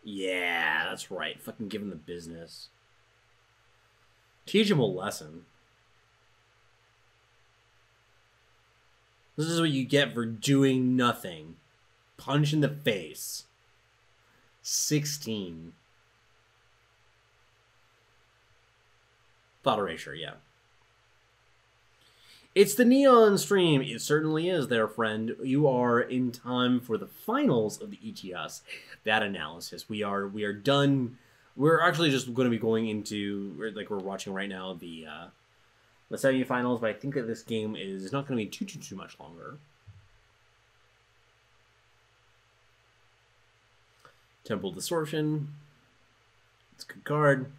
Yeah, that's right. Fucking give him the business. Teach him a lesson. This is what you get for doing nothing. Punch in the face. 16. Thought erasure, yeah. It's the Neon stream. It certainly is there, friend. You are in time for the finals of the ETS, that analysis. We are done. We're actually just going to be going into, like, we're watching right now the semifinals, but I think that this game is not going to be too much longer. Temple Distortion. It's a good card.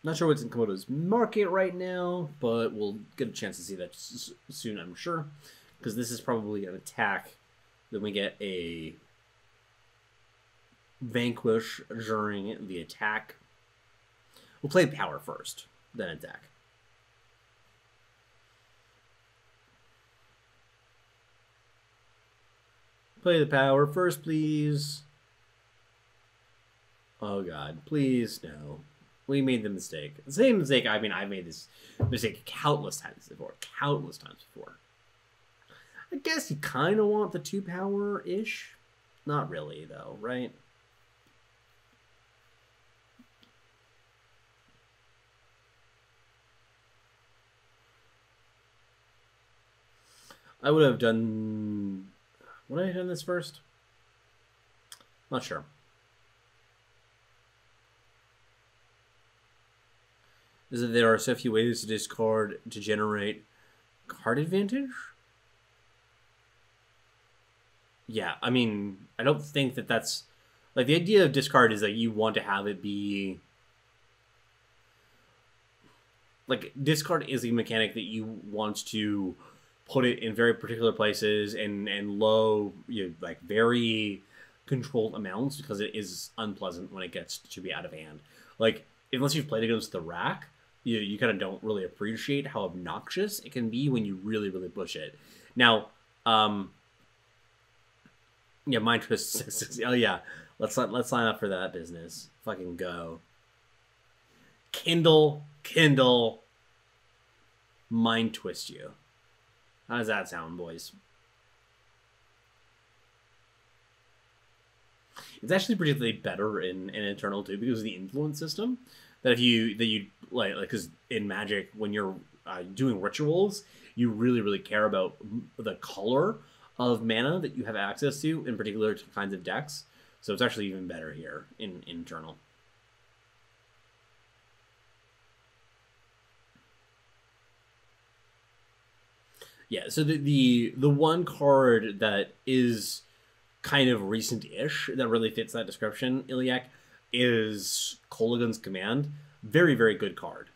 Not sure what's in Komodo's market right now, but we'll get a chance to see that soon, I'm sure. Because this is probably an attack. Then we get a Vanquish during the attack. We'll play power first, then attack. Play the power first, please. Oh god, please, no. We made the mistake. The same mistake, I mean, I've made this mistake countless times before. I guess you kind of want the 2 power-ish. Not really, though, right? I would have done... Would I have done this first? Not sure. Is that there are so few ways to discard to generate card advantage? Yeah, I mean, I don't think that that's... Like, the idea of discard is that you want to have it be... Like, discard is a mechanic that you want to put it in very particular places and low, like, very controlled amounts, because it is unpleasant when it gets to be out of hand. Like, unless you've played against the rack, you kind of don't really appreciate how obnoxious it can be when you really push it. Now, yeah, Mind Twist. Oh yeah, let's sign up for that business. Fucking go. Kindle, Mind Twist you. How does that sound, boys? It's actually particularly better in Eternal too, because of the influence system. That you like because in Magic, when you're doing rituals, you really care about the color of mana that you have access to in particular kinds of decks. So it's actually even better here in Eternal. Yeah, so the one card that is kind of recent-ish that really fits that description, Iliac, is Kolaghan's Command. Very, very good card.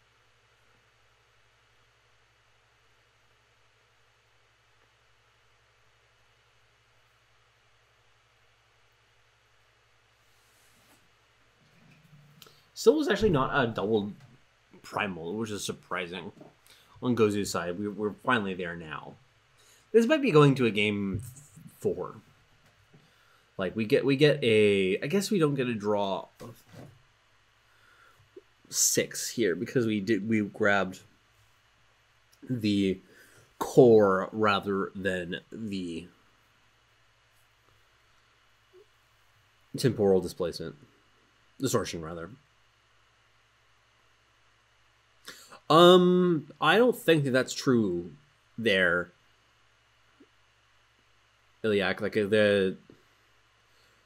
Still was actually not a double primal, which is surprising. On Gozu's side, we're finally there now. This might be going to a game 4. Like we get a. I guess we don't get a draw of 6 here because we grabbed the core rather than the temporal displacement, distortion rather. I don't think that that's true there, Iliac. Like the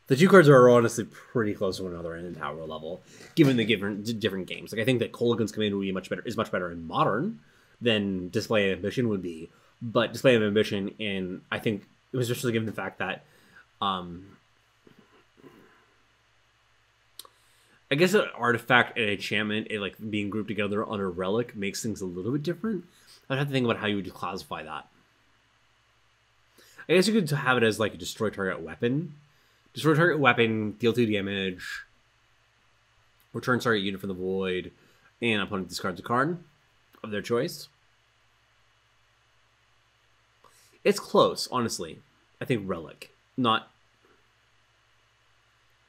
two cards are honestly pretty close to one another in power level, given the different games. Like I think that Kolaghan's Command would be much better in Modern than Display of Ambition would be, but Display of Ambition, and I think it was just given the fact that, I guess an artifact and an enchantment, like being grouped together on a relic, makes things a little bit different. I'd have to think about how you would classify that. I guess you could have it as like a destroy target weapon. Destroy target weapon, deal 2 damage, return target unit from the void, and opponent discards a card of their choice. It's close, honestly. I think relic, not.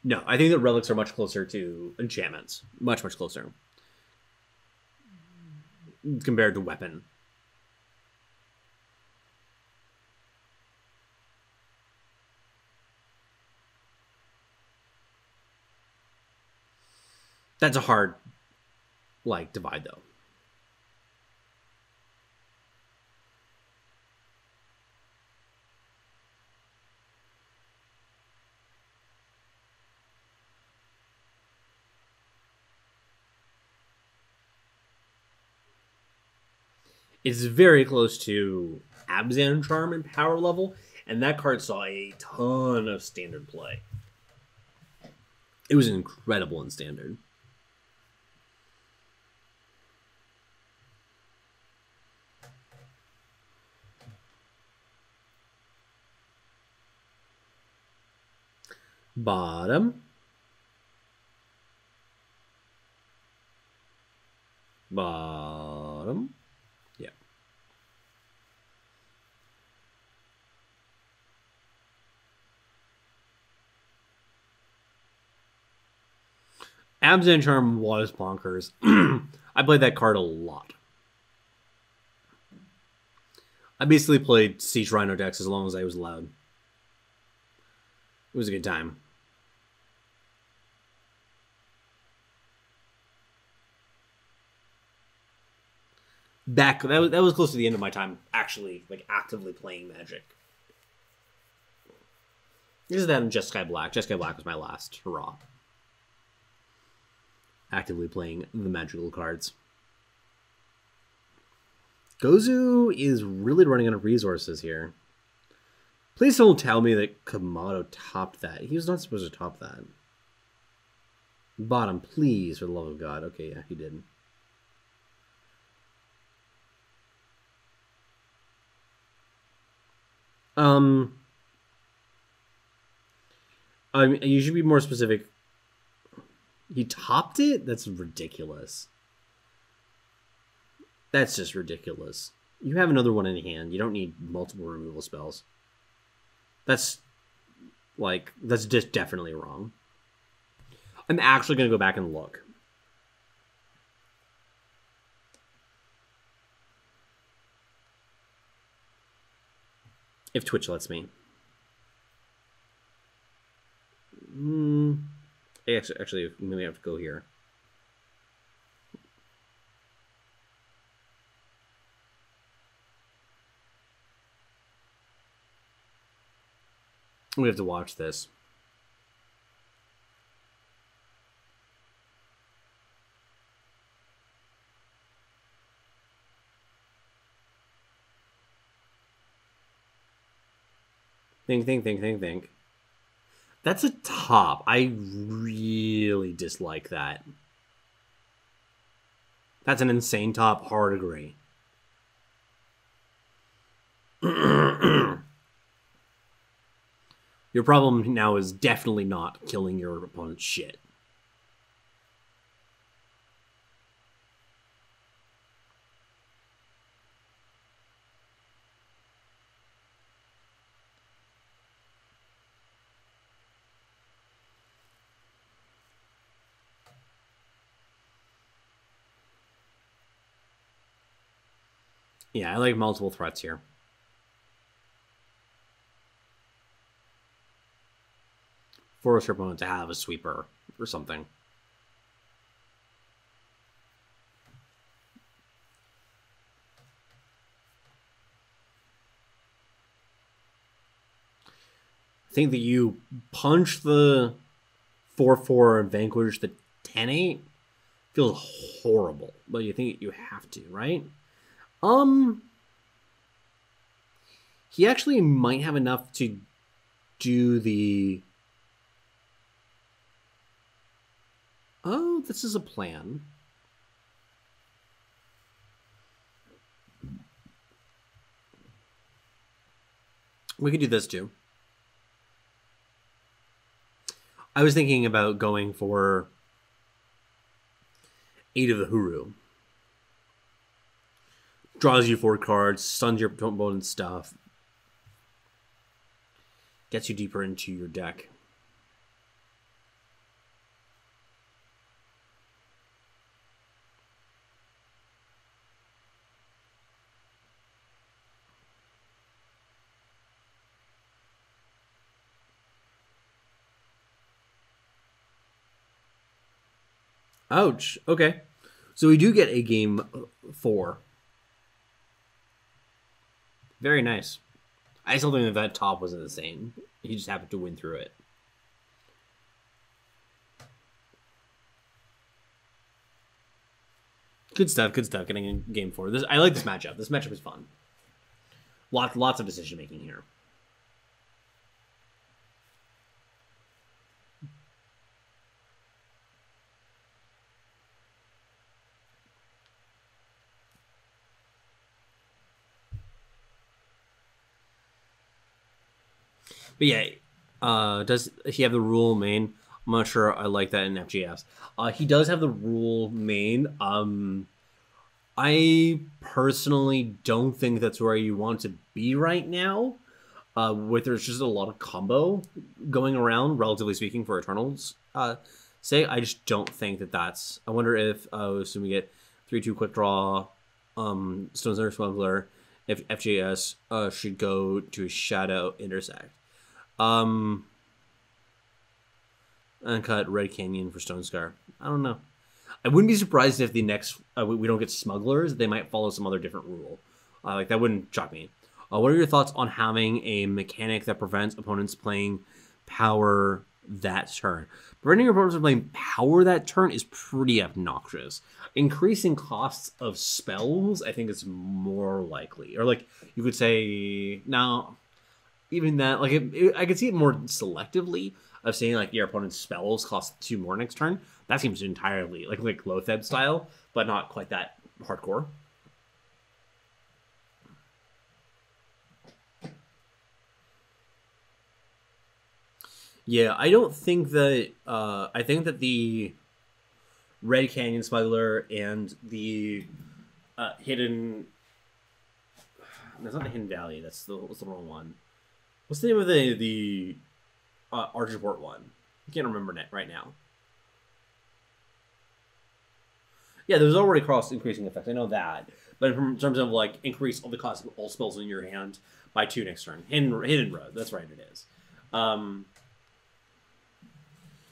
No, I think that relics are much closer to enchantments. Much, much closer. Compared to weapon. That's a hard, like, divide, though. It's very close to Abzan Charm in power level, and that card saw a ton of standard play. It was incredible in standard. Bottom. Bottom. Yeah. Abzan Charm was bonkers. I played that card a lot. I basically played Siege Rhino decks as long as I was allowed. It was a good time. That was close to the end of my time actually, like, actively playing Magic. This is that in Jeskai Black. Jeskai Black was my last hurrah. Actively playing the magical cards. Gozu is really running out of resources here. Please don't tell me that Kamado topped that. He was not supposed to top that. Bottom, please, for the love of God. Okay, yeah, he did. I mean, you should be more specific. He topped it? That's ridiculous. That's just ridiculous. You have another one in hand. You don't need multiple removal spells. That's just definitely wrong. I'm actually going to go back and look. If Twitch lets me. Actually, maybe I have to go here. We have to watch this. Think. That's a top. I really dislike that. That's an insane top. Hard agree. Your problem now is definitely not killing your opponent's shit. Yeah, I like multiple threats here. Force your opponent to have a sweeper or something. I think that you punch the 4/4 and vanquish the 10/8 feels horrible, but you think you have to, right? He actually might have enough to do the... Oh, this is a plan. We could do this too. I was thinking about going for 8 of the Huru. Draws you 4 cards, stuns your opponent's stuff. Gets you deeper into your deck. Ouch. Okay. So we do get a game 4. Very nice. I still think that top wasn't the same. He just happened to win through it. Good stuff. Good stuff. Getting in game 4. I like this matchup. This matchup is fun. Lots of decision making here. But yeah, does he have the rule main? I'm not sure I like that in FGS. He does have the rule main. I personally don't think that's where you want to be right now. With there's just a lot of combo going around, relatively speaking, for Eternals. Say, I just don't think that that's... I wonder if, so we get 3/2 quick draw, Stone's Smuggler, if FGS should go to a Shadow Intersect. Uncut Red Canyon for Stone Scar. I don't know. I wouldn't be surprised if the next we don't get Smugglers. They might follow some other different rule. Like that wouldn't shock me. What are your thoughts on having a mechanic that prevents opponents playing power that turn? Preventing your opponents from playing power that turn is pretty obnoxious. Increasing costs of spells, I think, is more likely. Or like you could say, no. Even that, like, I could see it more selectively of saying, like, your opponent's spells cost 2 more next turn. That seems entirely, like Lotheb style, but not quite that hardcore. Yeah, I don't think that, I think that the Red Canyon Smuggler and the Hidden... That's not the Hidden Valley, that's the wrong one. What's the name of the Archerport one? I can't remember it right now. Yeah, there's already cross increasing effect. I know that, but in terms of like increase all the cost of all spells in your hand by 2 next turn. Hidden Road. That's right, it is.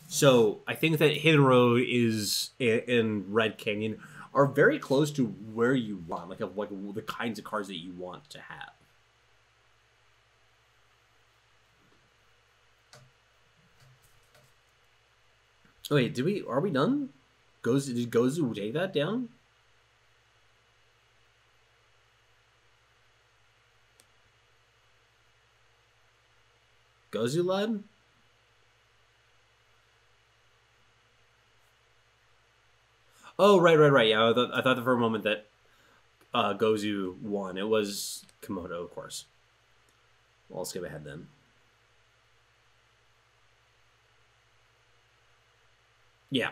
So I think that Hidden Road is in Red Canyon are very close to where you want, like the kinds of cards that you want to have. Oh, wait, are we done? Did Gozu take that down? Gozu led? Oh, right. Yeah, I thought for a moment that Gozu won. It was Komodo, of course. Well, I'll skip ahead then. Yeah.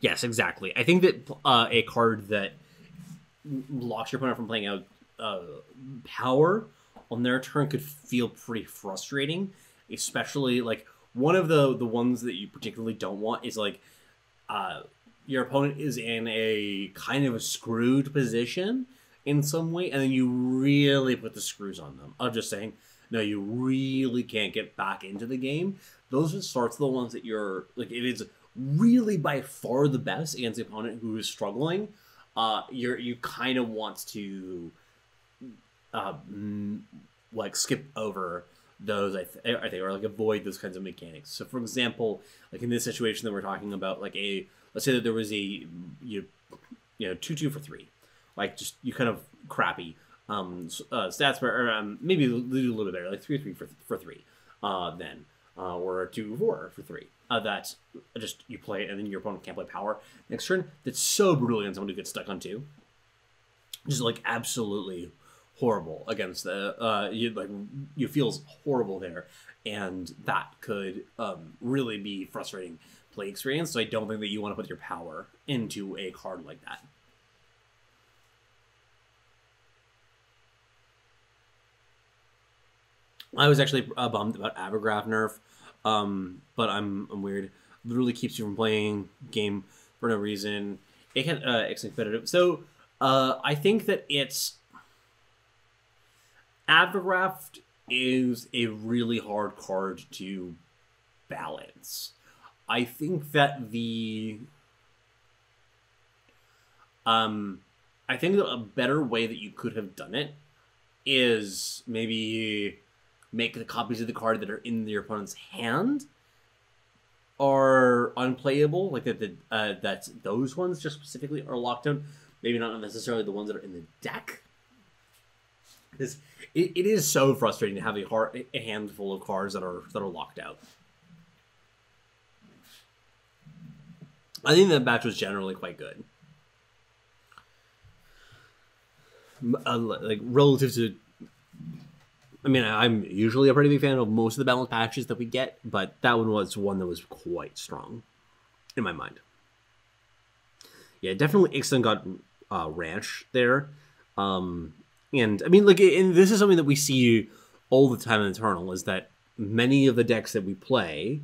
Yes, exactly. I think that a card that locks your opponent from playing out power on their turn could feel pretty frustrating, especially like one of the ones that you particularly don't want is like your opponent is in a kind of a screwed position in some way, and then you really put the screws on them. I'm just saying, no, you really can't get back into the game. Those are sorts of the ones that you're like. It is really by far the best against the opponent who is struggling. You kind of want to like skip over those. I think, or like avoid those kinds of mechanics. So, for example, like in this situation that we're talking about, like let's say that there was a 2/2 for 3, like just you kind of crappy stats, or maybe do a little bit better, like 3/3 for 3, then or 2/4 for 3. That just you play it and then your opponent can't play power next turn. That's so brutal on someone who gets stuck on 2. Just like absolutely horrible against the you feels horrible there, and that could really be frustrating play experience. So I don't think that you want to put your power into a card like that. I was actually bummed about Abergraph nerf, but I'm weird. Literally keeps you from playing game for no reason. It can it's competitive. So I think that it's Abergraph is a really hard card to balance. I think that I think that a better way that you could have done it is maybe make the copies of the card that are in your opponent's hand are unplayable, like that those ones just specifically are locked out. Maybe not necessarily the ones that are in the deck. Because it is so frustrating to have a handful of cards that are locked out. I think that match was generally quite good. Like relative to, I mean, I'm usually a pretty big fan of most of the balanced patches that we get, but that one was one that was quite strong in my mind. Yeah, definitely Ixon got Ranch there. And I mean, like, and this is something that we see all the time in Eternal, is that many of the decks that we play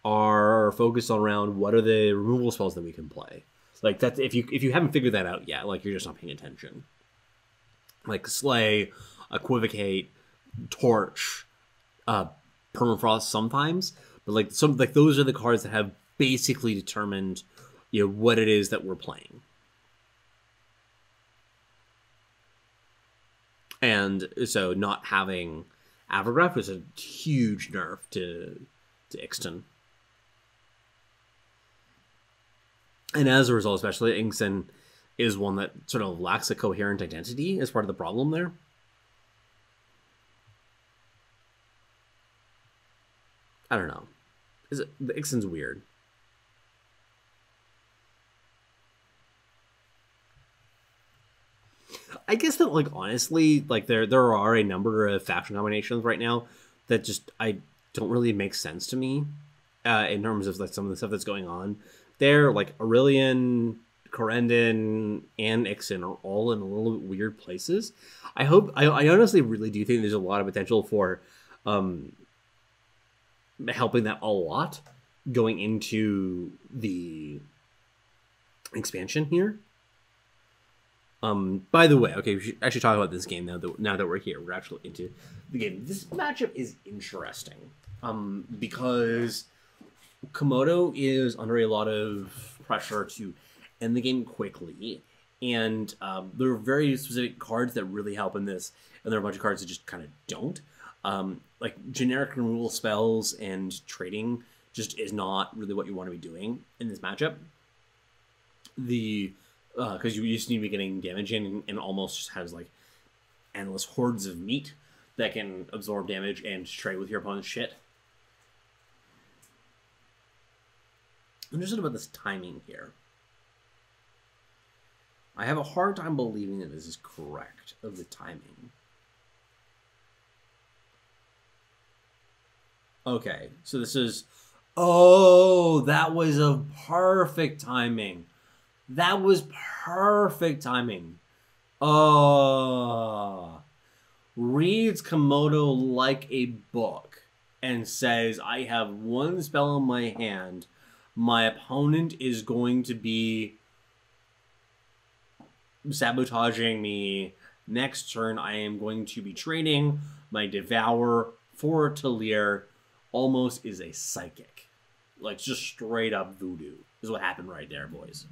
are focused around what are the removal spells that we can play. Like that's if you haven't figured that out yet, like you're just not paying attention. Like Slay, Equivocate, Torch, Permafrost sometimes, but like those are the cards that have basically determined, what it is that we're playing. And so not having Abergraph was a huge nerf to Ixton. And as a result, especially, Ixton is one that sort of lacks a coherent identity as part of the problem there. I don't know. The Ixton's weird. I guess that, like, honestly, like there are a number of faction combinations right now that just I don't really make sense to me in terms of like some of the stuff that's going on there. Like Aurelian, Corendon, and Ixon are all in a little bit weird places. I honestly really do think there's a lot of potential for helping that a lot going into the expansion here. By the way, okay, we should actually talk about this game now that we're here. We're actually into the game. This matchup is interesting, because Komodo is under a lot of pressure to end the game quickly, and there are very specific cards that really help in this, and there are a bunch of cards that just kind of don't. Like generic removal spells and trading just is not really what you want to be doing in this matchup. Because you just need to be getting damage in, and almost just has like endless hordes of meat that can absorb damage and trade with your opponent's shit. I'm interested about this timing here. I have a hard time believing that this is correct of the timing. Okay, so this is... Oh, that was a perfect timing. That was perfect timing. Reads Komodo like a book and says, I have one spell in my hand. My opponent is going to be sabotaging me. Next turn, I am going to be trading my Devour for Talir. Almost is a psychic. Like, just straight up voodoo is what happened right there, boys.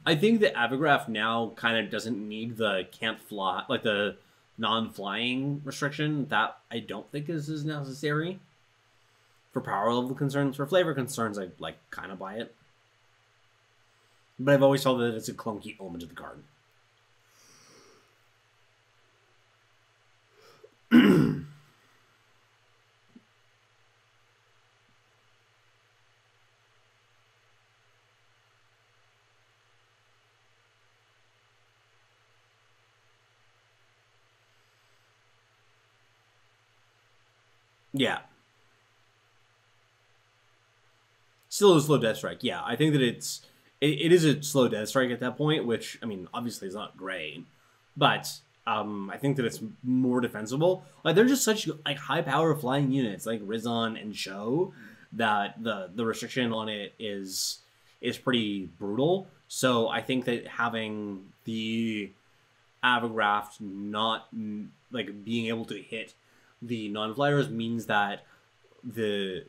I think the Avigraph now kind of doesn't need the can't fly, like the non-flying restriction. That I don't think is as necessary for power level concerns. For flavor concerns, I like kind of buy it. But I've always felt that it's a clunky omen to the card. Yeah. Still a slow death strike. Yeah, I think that it is a slow death strike at that point, which, I mean, obviously is not great. But I think that it's more defensible. Like, they're just such like high power flying units, like Rizon and Sho, that the restriction on it is pretty brutal. So I think that having the Avigraph not like being able to hit the non-flyers means that the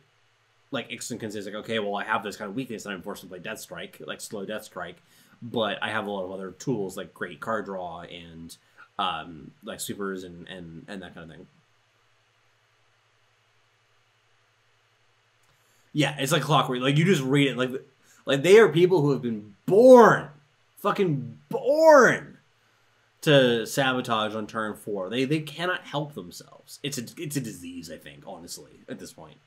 like Ixon can say like, okay, well, I have this kind of weakness and I'm forced to play Death Strike, like slow Death Strike, but I have a lot of other tools like great card draw and like sweepers and that kind of thing. Yeah, it's like clockwork. Like, you just read it like they are people who have been fucking born to sabotage on turn 4. They cannot help themselves. It's a disease, I think, honestly, at this point.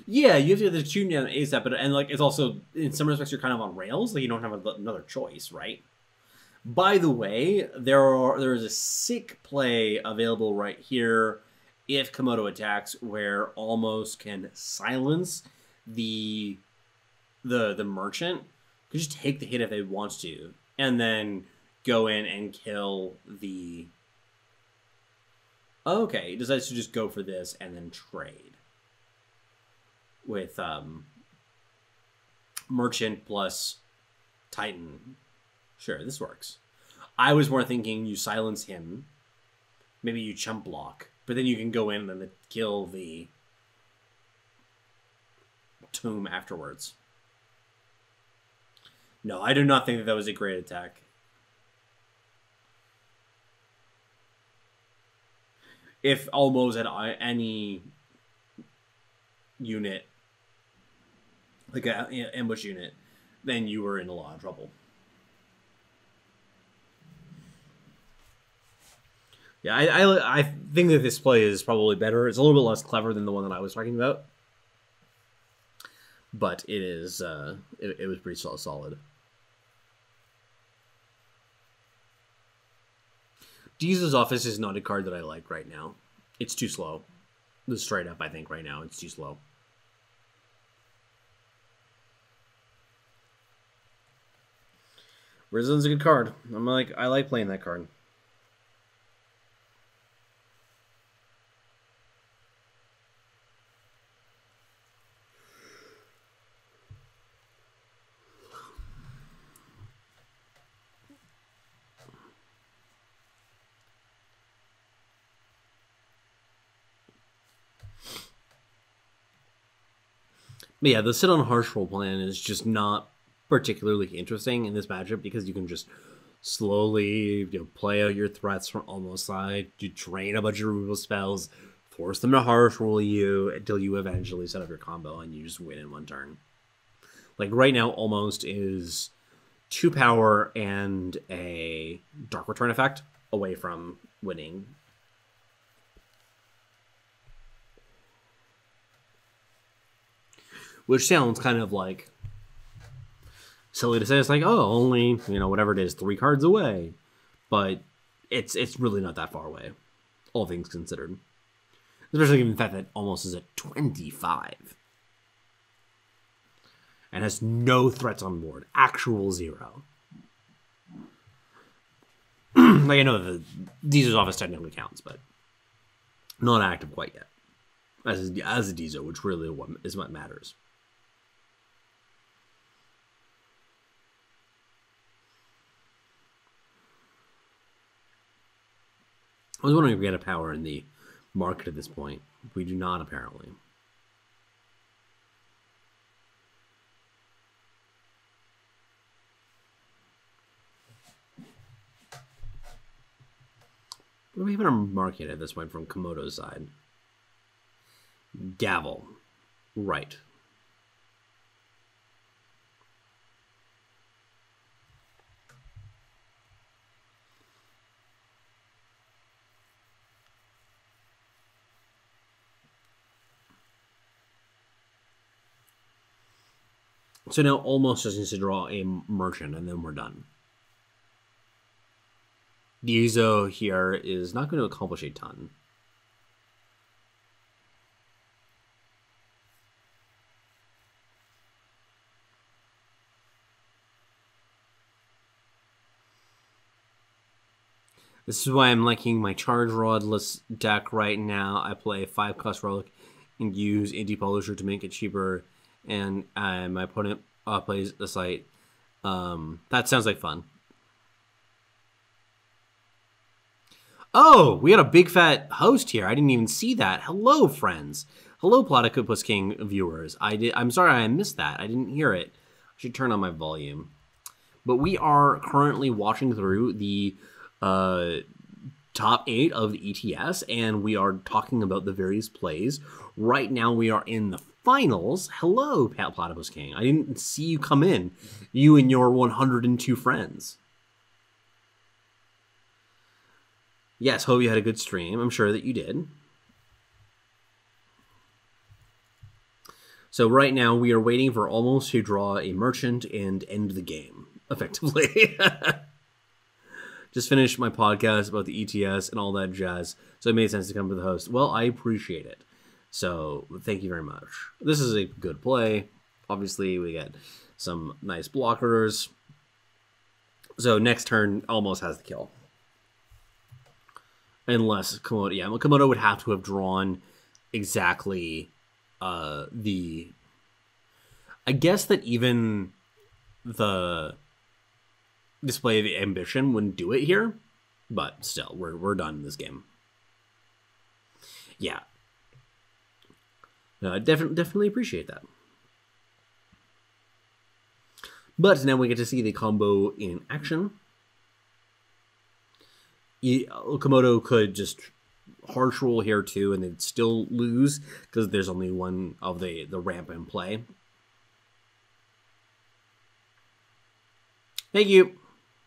Yeah, you have to tune down ASAP, but and like it's also in some respects you're kind of on rails. Like, you don't have another choice, right? By the way, there is a sick play available right here if Komodo attacks, where almost can silence the merchant. Could just take the hit if they want to, and then go in and kill the... Okay, he decides to just go for this and then trade with merchant plus Titan. Sure, this works. I was more thinking you silence him, maybe you chump block, but then you can go in and then kill the tomb afterwards. No, I do not think that was a great attack. If Almost had any unit, like an ambush unit, then you were in a lot of trouble. Yeah, I think that this play is probably better. It's a little bit less clever than the one that I was talking about, but it is it was pretty solid. Jesus' Office is not a card that I like right now. It's too slow. Straight up, I think right now it's too slow. Rizon's a good card. I like playing that card. But yeah, the sit on harsh roll plan is just not particularly interesting in this matchup because you can just slowly play out your threats from almost side. You drain a bunch of removal spells, force them to harsh rule you until you eventually set up your combo and you just win in one turn. Like right now, almost is 2 power and a Dark Return effect away from winning. Which sounds kind of like silly to say. It's like, oh, only, whatever it is, 3 cards away. But it's really not that far away, all things considered. Especially given the fact that almost is at 25. And has no threats on board. Actual 0. Like, I know the Deezer's office technically counts, but not active quite yet. As a Deezer, which really is what matters. I was wondering if we had a power in the market at this point. We do not, apparently. What do we even market at this point from Komodo's side? Gavel. Right. So now almost just needs to draw a merchant, and then we're done. Diezo here is not going to accomplish a ton. This is why I'm liking my Charge Rodless deck right now. I play 5-cost Relic and use Anti-Polisher to make it cheaper, and my opponent plays the site. That sounds like fun. Oh, we got a big fat host here. I didn't even see that. Hello, friends. Hello, Platypus King viewers. I'm sorry I missed that. I didn't hear it. I should turn on my volume. But we are currently watching through the top 8 of the ETS, and we are talking about the various plays. Right now, we are in the finals. Hello, Platypus King. I didn't see you come in. You and your 102 friends. Yes, hope you had a good stream. I'm sure that you did. So right now, we are waiting for Almost to draw a merchant and end the game, effectively. Just finished my podcast about the ETS and all that jazz, so it made sense to come to the host. Well, I appreciate it. So thank you very much. This is a good play. Obviously, we get some nice blockers. So next turn, Almost has the kill. Unless Komodo, yeah, Komodo would have to have drawn exactly the... I guess that even the display of the ambition wouldn't do it here, but still, we're done in this game. Yeah. No, I definitely appreciate that. But now we get to see the combo in action. Komodo could just harsh roll here too, and they'd still lose because there's only one of the ramp in play. Thank you.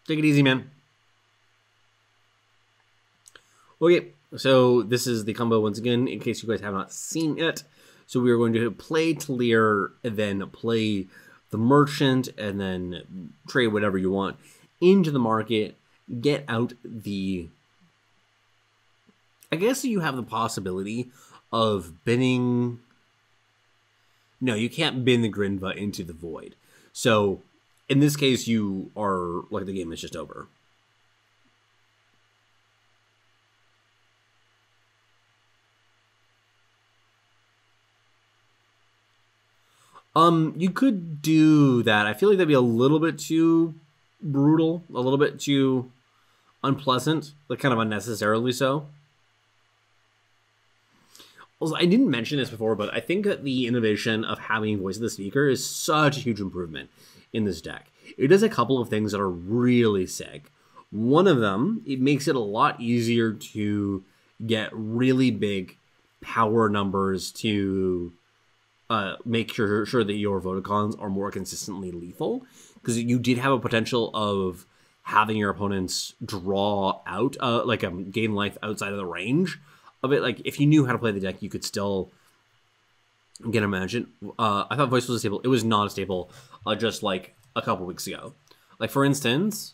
Take it easy, man. Okay, so this is the combo once again, in case you guys have not seen it. So we are going to play Talir, and then play the merchant, and then trade whatever you want into the market. Get out the... I guess you have the possibility of binning... No, you can't bin the Grinva into the void. So, in this case, you are... like, the game is just over. You could do that. I feel like that'd be a little bit too brutal, a little bit too unpleasant, like kind of unnecessarily so. Also, I didn't mention this before, but I think that the innovation of having Voice of the Speaker is such a huge improvement in this deck. It does a couple of things that are really sick. One of them, it makes it a lot easier to get really big power numbers to make sure that your Vodacons are more consistently lethal, because you did have a potential of having your opponents draw out, gain life outside of the range of it. Like, if you knew how to play the deck, you could still get a manage. I thought voice was a staple. It was not a staple just like a couple weeks ago. Like, for instance,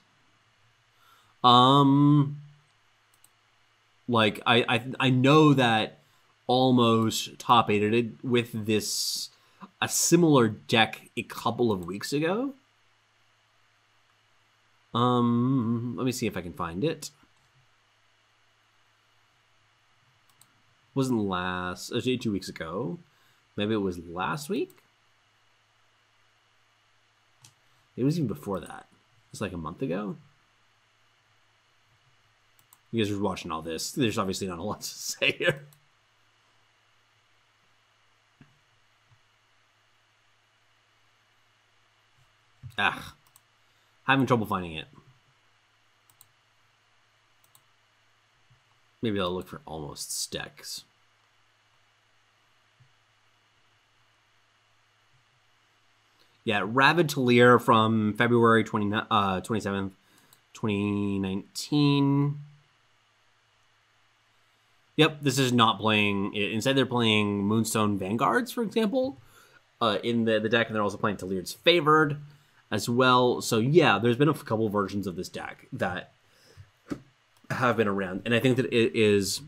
like I know that almost top 8'd it with this a similar deck a couple of weeks ago. Let me see if I can find it. Wasn't last, actually 2 weeks ago. Maybe it was last week. It was even before that. It's like a month ago. You guys are watching all this. There's obviously not a lot to say here. Having trouble finding it. Maybe I'll look for almost stacks. Yeah, Rabid Talir from February 27th, 2019. Yep, this is not playing. Instead, they're playing Moonstone Vanguards, for example, in the deck, and they're also playing Talir's Favored as well. So yeah, there's been a couple versions of this deck that have been around, and I think that it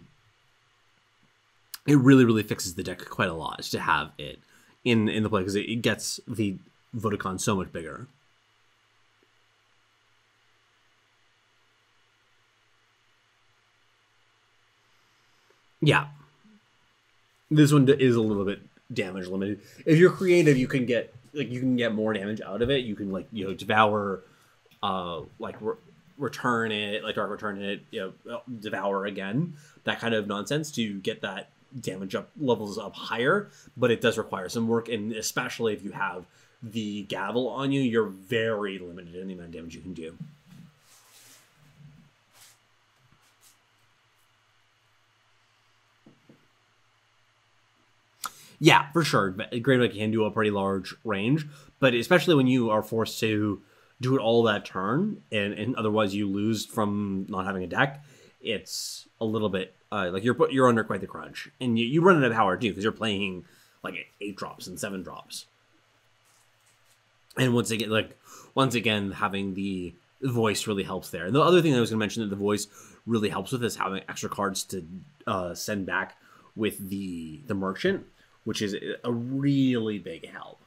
really fixes the deck quite a lot to have it in the play, because it gets the Vodacon so much bigger. Yeah, this one is a little bit damage limited. If you're creative, you can get more damage out of it. You can devour, return it, dark return it, devour again, that kind of nonsense to get that damage levels up higher. But it does require some work, and especially if you have the gavel on you, you're very limited in the amount of damage you can do. Yeah, for sure. Great can do a pretty large range, but especially when you are forced to do it all that turn, and otherwise you lose from not having a deck, it's a little bit you're under quite the crunch, and you run out of power too, because you're playing like 8 drops and 7 drops. And once again, having the voice really helps there. And the other thing I was going to mention that the voice really helps with is having extra cards to send back with the merchant, which is a really big help.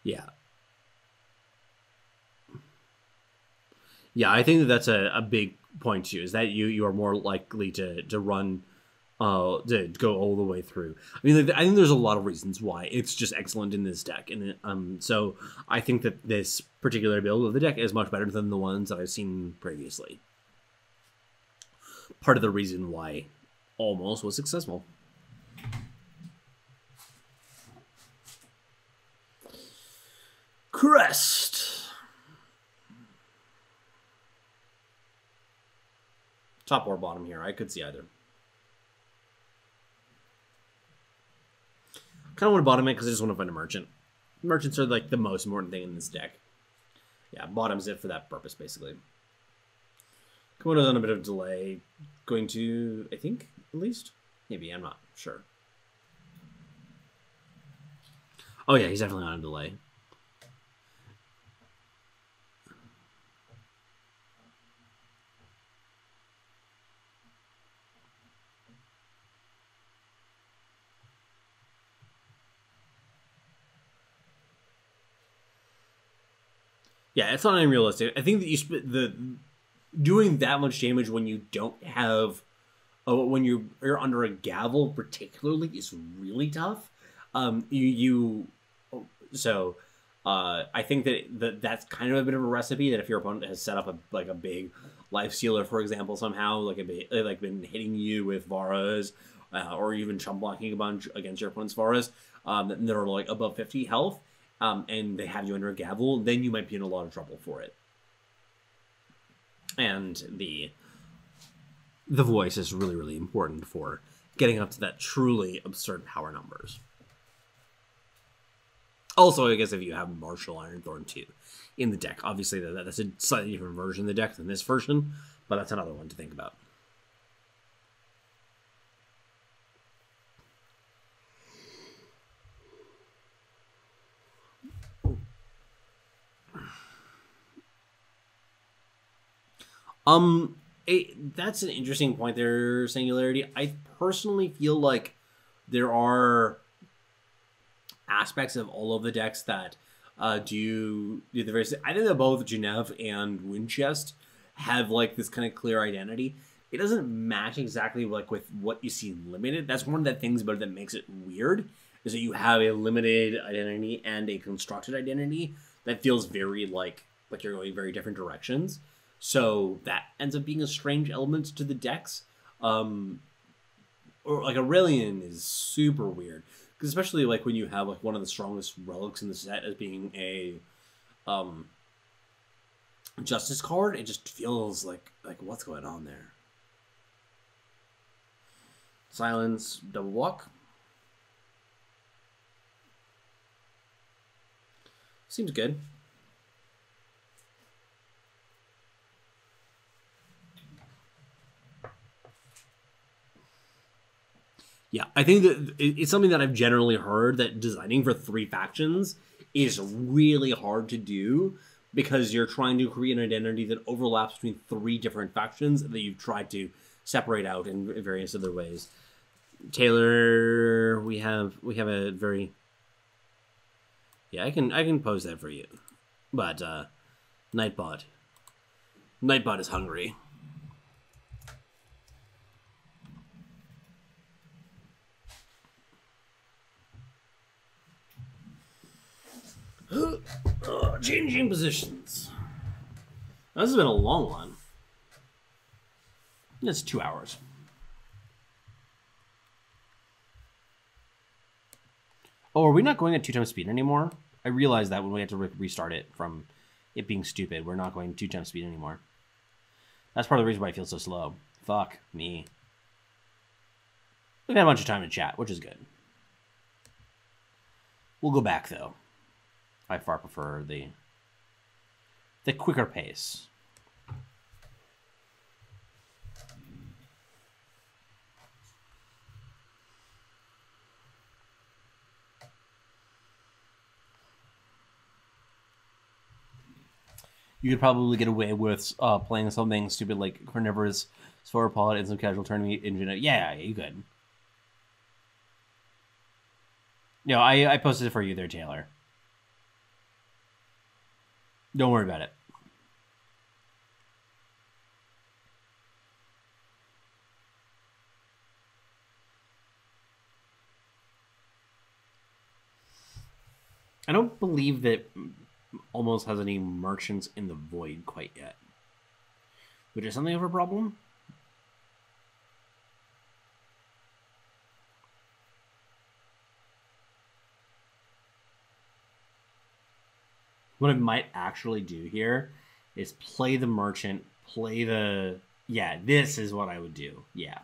Yeah. Yeah, I think that's a big point too, is that you are more likely to run to go all the way through. I mean, I think there's a lot of reasons why it's just excellent in this deck, and so I think that this particular build of the deck is much better than the ones that I've seen previously. Part of the reason why almost was successful. Crest. Top or bottom here, I could see either. Kind of want to bottom it because I just want to find a merchant. Merchants are like the most important thing in this deck. Yeah, bottom's it for that purpose, basically. Komodo's on a bit of delay. Going to, I think, at least? Maybe, I'm not sure. Oh yeah, he's definitely on a delay. Yeah, it's not unrealistic. I think that doing that much damage when you don't have, when you're under a gavel particularly, is really tough. I think that that's kind of a bit of a recipe that if your opponent has set up a big Life Stealer, for example, somehow like been hitting you with Varas, or even chump blocking a bunch against your opponent's Varas that are like above 50 health, and they have you under a gavel, then you might be in a lot of trouble for it. And the voice is really, really important for getting up to that truly absurd power numbers. Also, I guess if you have Martial Ironthorn too in the deck, obviously that's a slightly different version of the deck than this version, but that's another one to think about. That's an interesting point there, Singularity. I personally feel like there are aspects of all of the decks that do the various. I think that both Genève and Windchest have like this kind of clear identity. It doesn't match exactly like with what you see in Limited. That's one of the things about it that makes it weird, is that you have a limited identity and a constructed identity that feels very like you're going very different directions. So that ends up being a strange element to the decks. Or like Aurelian is super weird, because especially like when you have like one of the strongest relics in the set as being a Justice card, it just feels like what's going on there. Silence, double walk. Seems good. Yeah, I think that it's something that I've generally heard, that designing for 3 factions is really hard to do, because you're trying to create an identity that overlaps between 3 different factions that you've tried to separate out in various other ways. Taylor, we have a very... Yeah, I can pose that for you. But Nightbot is hungry. Changing positions. Now, this has been a long one. It's 2 hours. Oh, are we not going at 2 times speed anymore? I realized that when we had to restart it from it being stupid. We're not going 2 times speed anymore. That's part of the reason why I feel so slow. Fuck me. We've had a bunch of time to chat, which is good. We'll go back, though. I far prefer the quicker pace. You could probably get away with playing something stupid like Carnivorous Sauropod and some casual tournament engine. Yeah, you could. No, I posted it for you there, Taylor. Don't worry about it. I don't believe that almost has any merchants in the void quite yet. Which is something of a problem. What I might actually do here is play the merchant, play the... Yeah, this is what I would do. Yeah.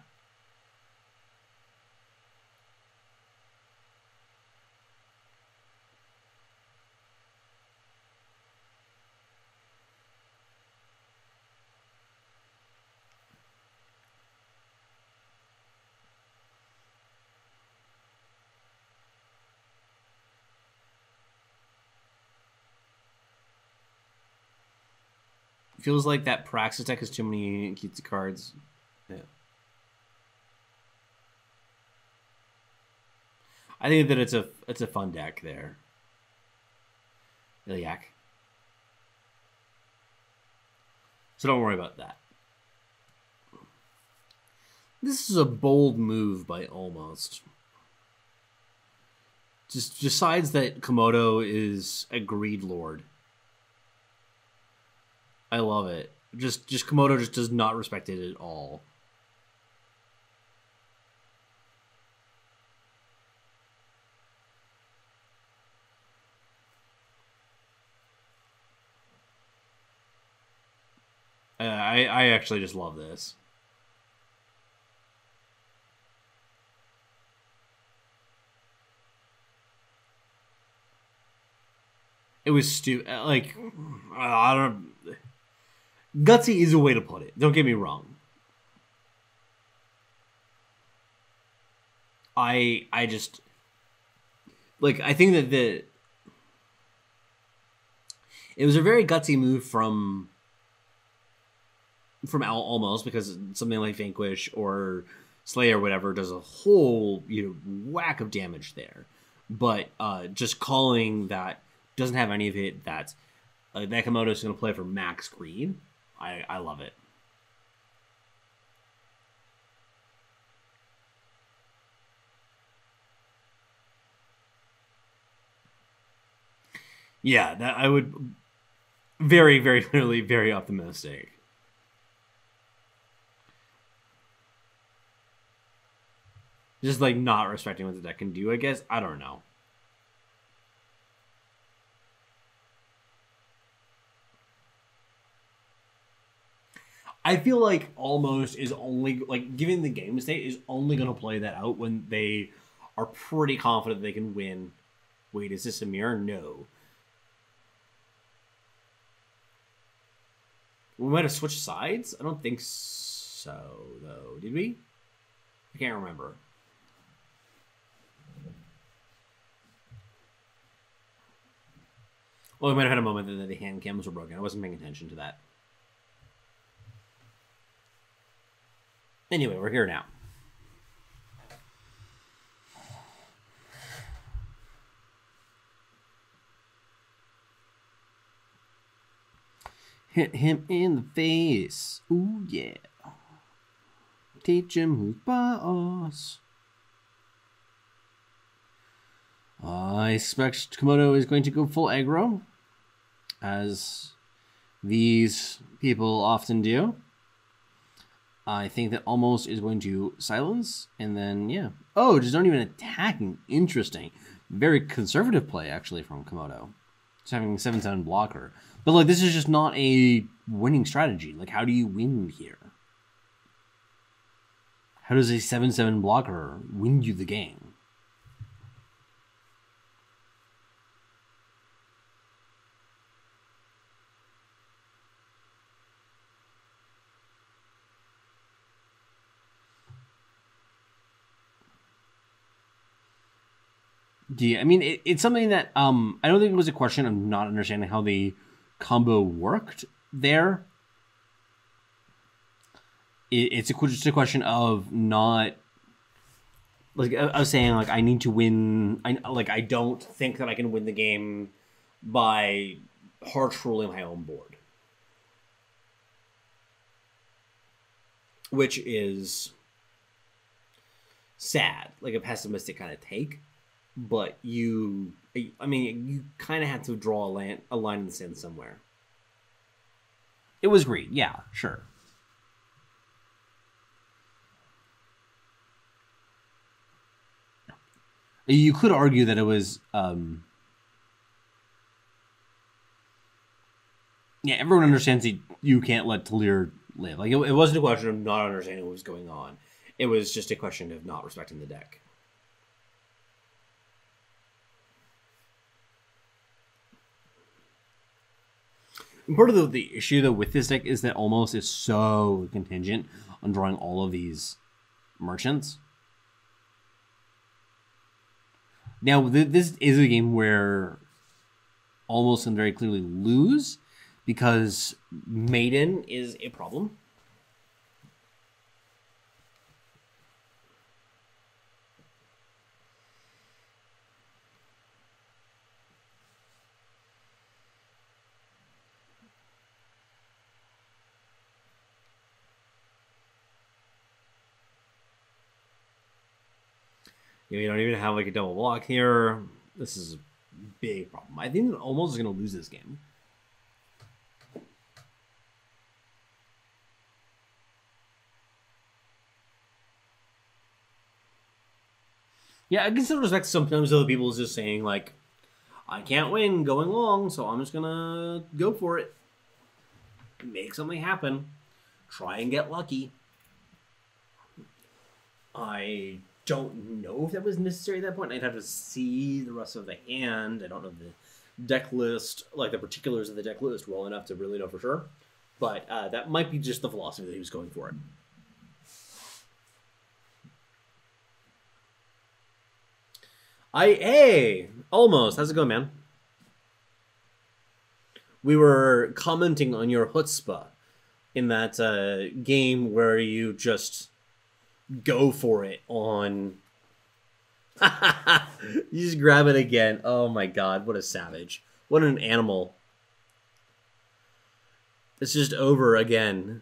Feels like that Praxis deck has too many cutesy cards. Yeah. I think that it's a fun deck there. Iliac. So don't worry about that. This is a bold move by Almost. Just decides that Komodo is a greed lord. I love it. Just Komodo just does not respect it at all. I actually just love this. It was stupid. Like, I don't. Gutsy is a way to put it. Don't get me wrong. I just like. I think that it was a very gutsy move from Almost, because something like Vanquish or Slay or whatever does a whole whack of damage there, but just calling that doesn't have any of it. That Komodo is going to play for max green. I love it. Yeah, that I would very, very clearly very optimistic. Just like not respecting what the deck can do, I guess. I don't know. I feel like Almost is only, like, given the game state, is only going to play that out when they are pretty confident they can win. Wait, is this a mirror? No. We might have switched sides? I don't think so, though. Did we? I can't remember. Well, we might have had a moment that the hand cams were broken. I wasn't paying attention to that. Anyway, we're here now. Hit him in the face. Ooh, yeah. Teach him who's boss. I expect Komodo is going to go full aggro, as these people often do. I think that Almost is going to silence, and then, yeah. Oh, just not even attacking. Interesting. Very conservative play, actually, from Komodo. Just having 7/7 blocker. But, like, this is just not a winning strategy. Like, how do you win here? How does a 7/7 blocker win you the game? Yeah, I mean, it's something that I don't think it was a question of not understanding how the combo worked there. It's just a question of not, like, I was saying, like, I need to win. I don't think that I can win the game by harsh ruling my own board, which is sad, like a pessimistic kind of take. But you kind of had to draw a line in the sand somewhere. It was greed, yeah, sure. You could argue that it was, yeah, everyone understands that you can't let Talir live. Like, it wasn't a question of not understanding what was going on. It was just a question of not respecting the deck. And part of the issue, though, with this deck is that Almost is so contingent on drawing all of these merchants. Now, this is a game where Almost can very clearly lose, because Maiden is a problem. You don't even have, like, a double block here. This is a big problem. I think that Almost is going to lose this game. Yeah, I can still respect sometimes other people just saying, like, I can't win going long, so I'm just gonna go for it. Make something happen. Try and get lucky. I don't know if that was necessary at that point. I'd have to see the rest of the hand. I don't know the deck list, like the particulars of the deck list, well enough to really know for sure. But that might be just the philosophy that he was going for it. Hey, almost. How's it going, man? We were commenting on your chutzpah in that game where you just go for it on... You just grab it again. Oh my god, what a savage. What an animal. It's just over again.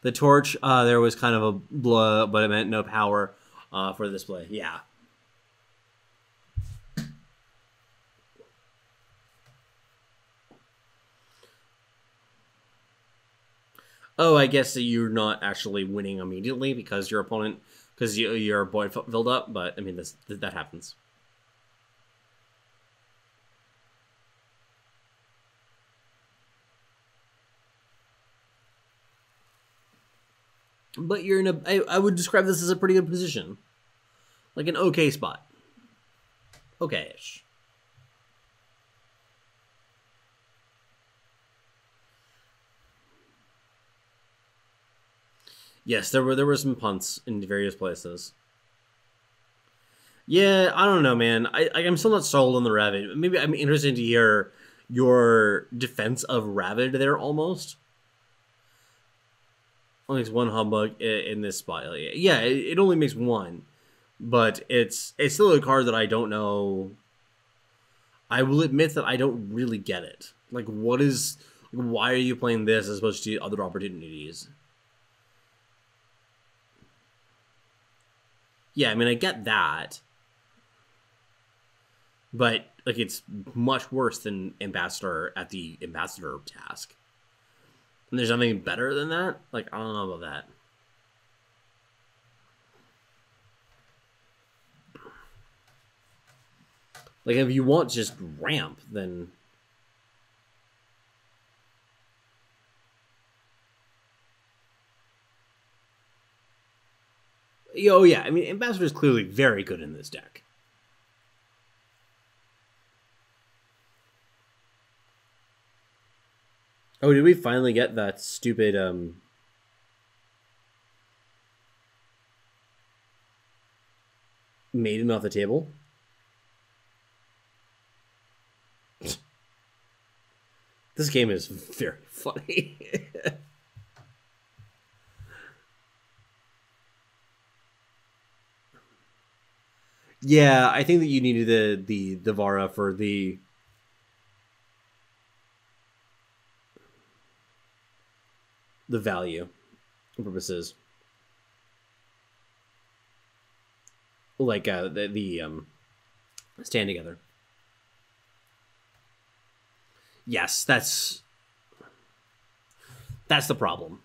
The torch, there was kind of a blow, but it meant no power for the display. Yeah. Oh, I guess that you're not actually winning immediately because your opponent, because your board filled up, but I mean, that happens. But you're in a, I would describe this as a pretty good position. Like an okay spot. Okay-ish. Yes, there were some punts in various places. Yeah, I don't know, man. I'm still not sold on the Ravid. Maybe I'm interested to hear your defense of Ravid there almost. Only makes one humbug in this spot. Yeah, it only makes one, but it's still a card that I don't know. I will admit that I don't really get it. Like, why are you playing this as opposed to other opportunities? Yeah, I mean, I get that. But, like, it's much worse than Ambassador at the Ambassador task. And there's nothing better than that? Like, I don't know about that. Like, if you want just ramp, then... Oh, yeah. I mean, Ambassador is clearly very good in this deck. Oh, did we finally get that stupid, maiden off the table? This game is very funny. Yeah, I think that you needed the Vara for the value purposes. Like the stand together. Yes, that's the problem.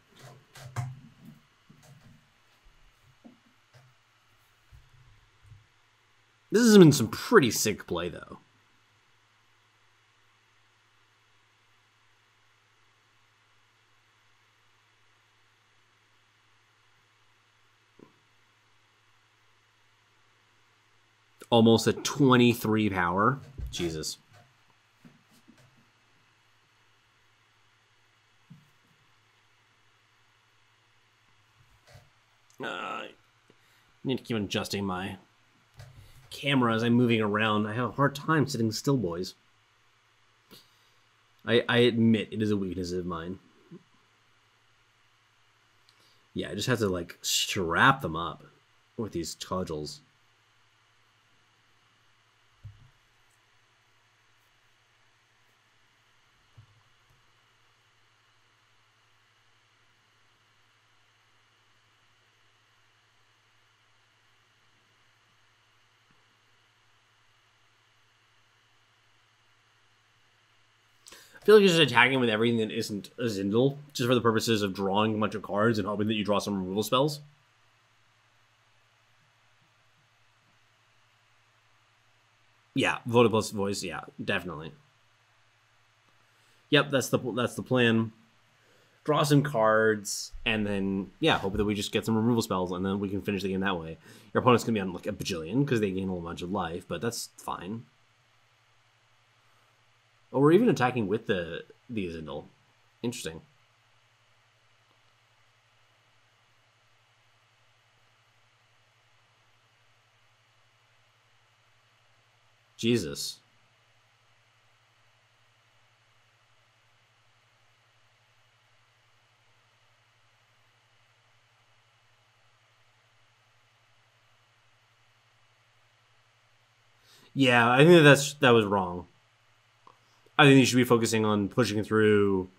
This has been some pretty sick play, though. Almost a 23 power. Jesus. I need to keep adjusting my camera as I'm moving around. I have a hard time sitting still, boys. I admit it is a weakness of mine. Yeah, I just have to, like, strap them up with these cudgels. I feel like you're just attacking with everything that isn't a Zindel, just for the purposes of drawing a bunch of cards and hoping that you draw some removal spells. Yeah, voted plus voice. Yeah, definitely. Yep, that's the plan. Draw some cards, and then yeah, hope that we just get some removal spells, and then we can finish the game that way. Your opponent's gonna be on like a bajillion because they gain a whole bunch of life, but that's fine. Oh, we're even attacking with the Azindel. Interesting. Jesus. Yeah, I think that was wrong. I think you should be focusing on pushing through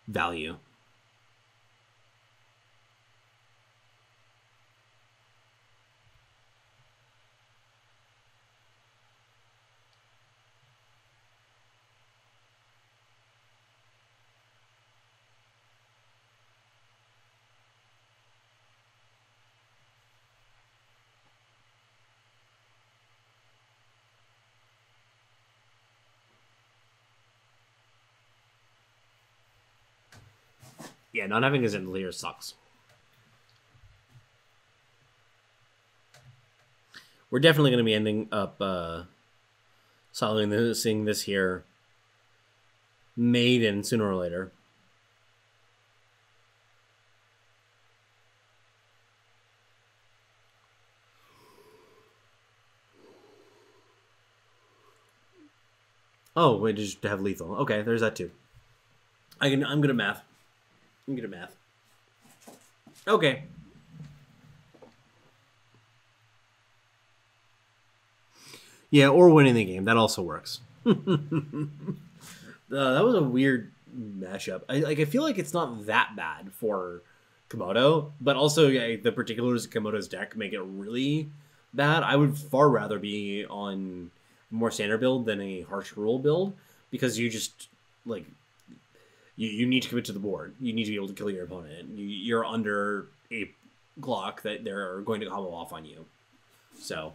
value. Yeah, not having his Azindel here sucks. We're definitely going to be ending up seeing this here Maiden sooner or later. Oh, wait, just have lethal. Okay, there's that too. I'm good at math. I'm good at math. Okay. Yeah, or winning the game. That also works. That was a weird mashup. I feel like it's not that bad for Komodo, but also yeah, the particulars of Komodo's deck make it really bad. I would far rather be on a more standard build than a harsh rule build because you just like you need to commit to the board. You need to be able to kill your opponent. You're under a clock that they're going to combo off on you. So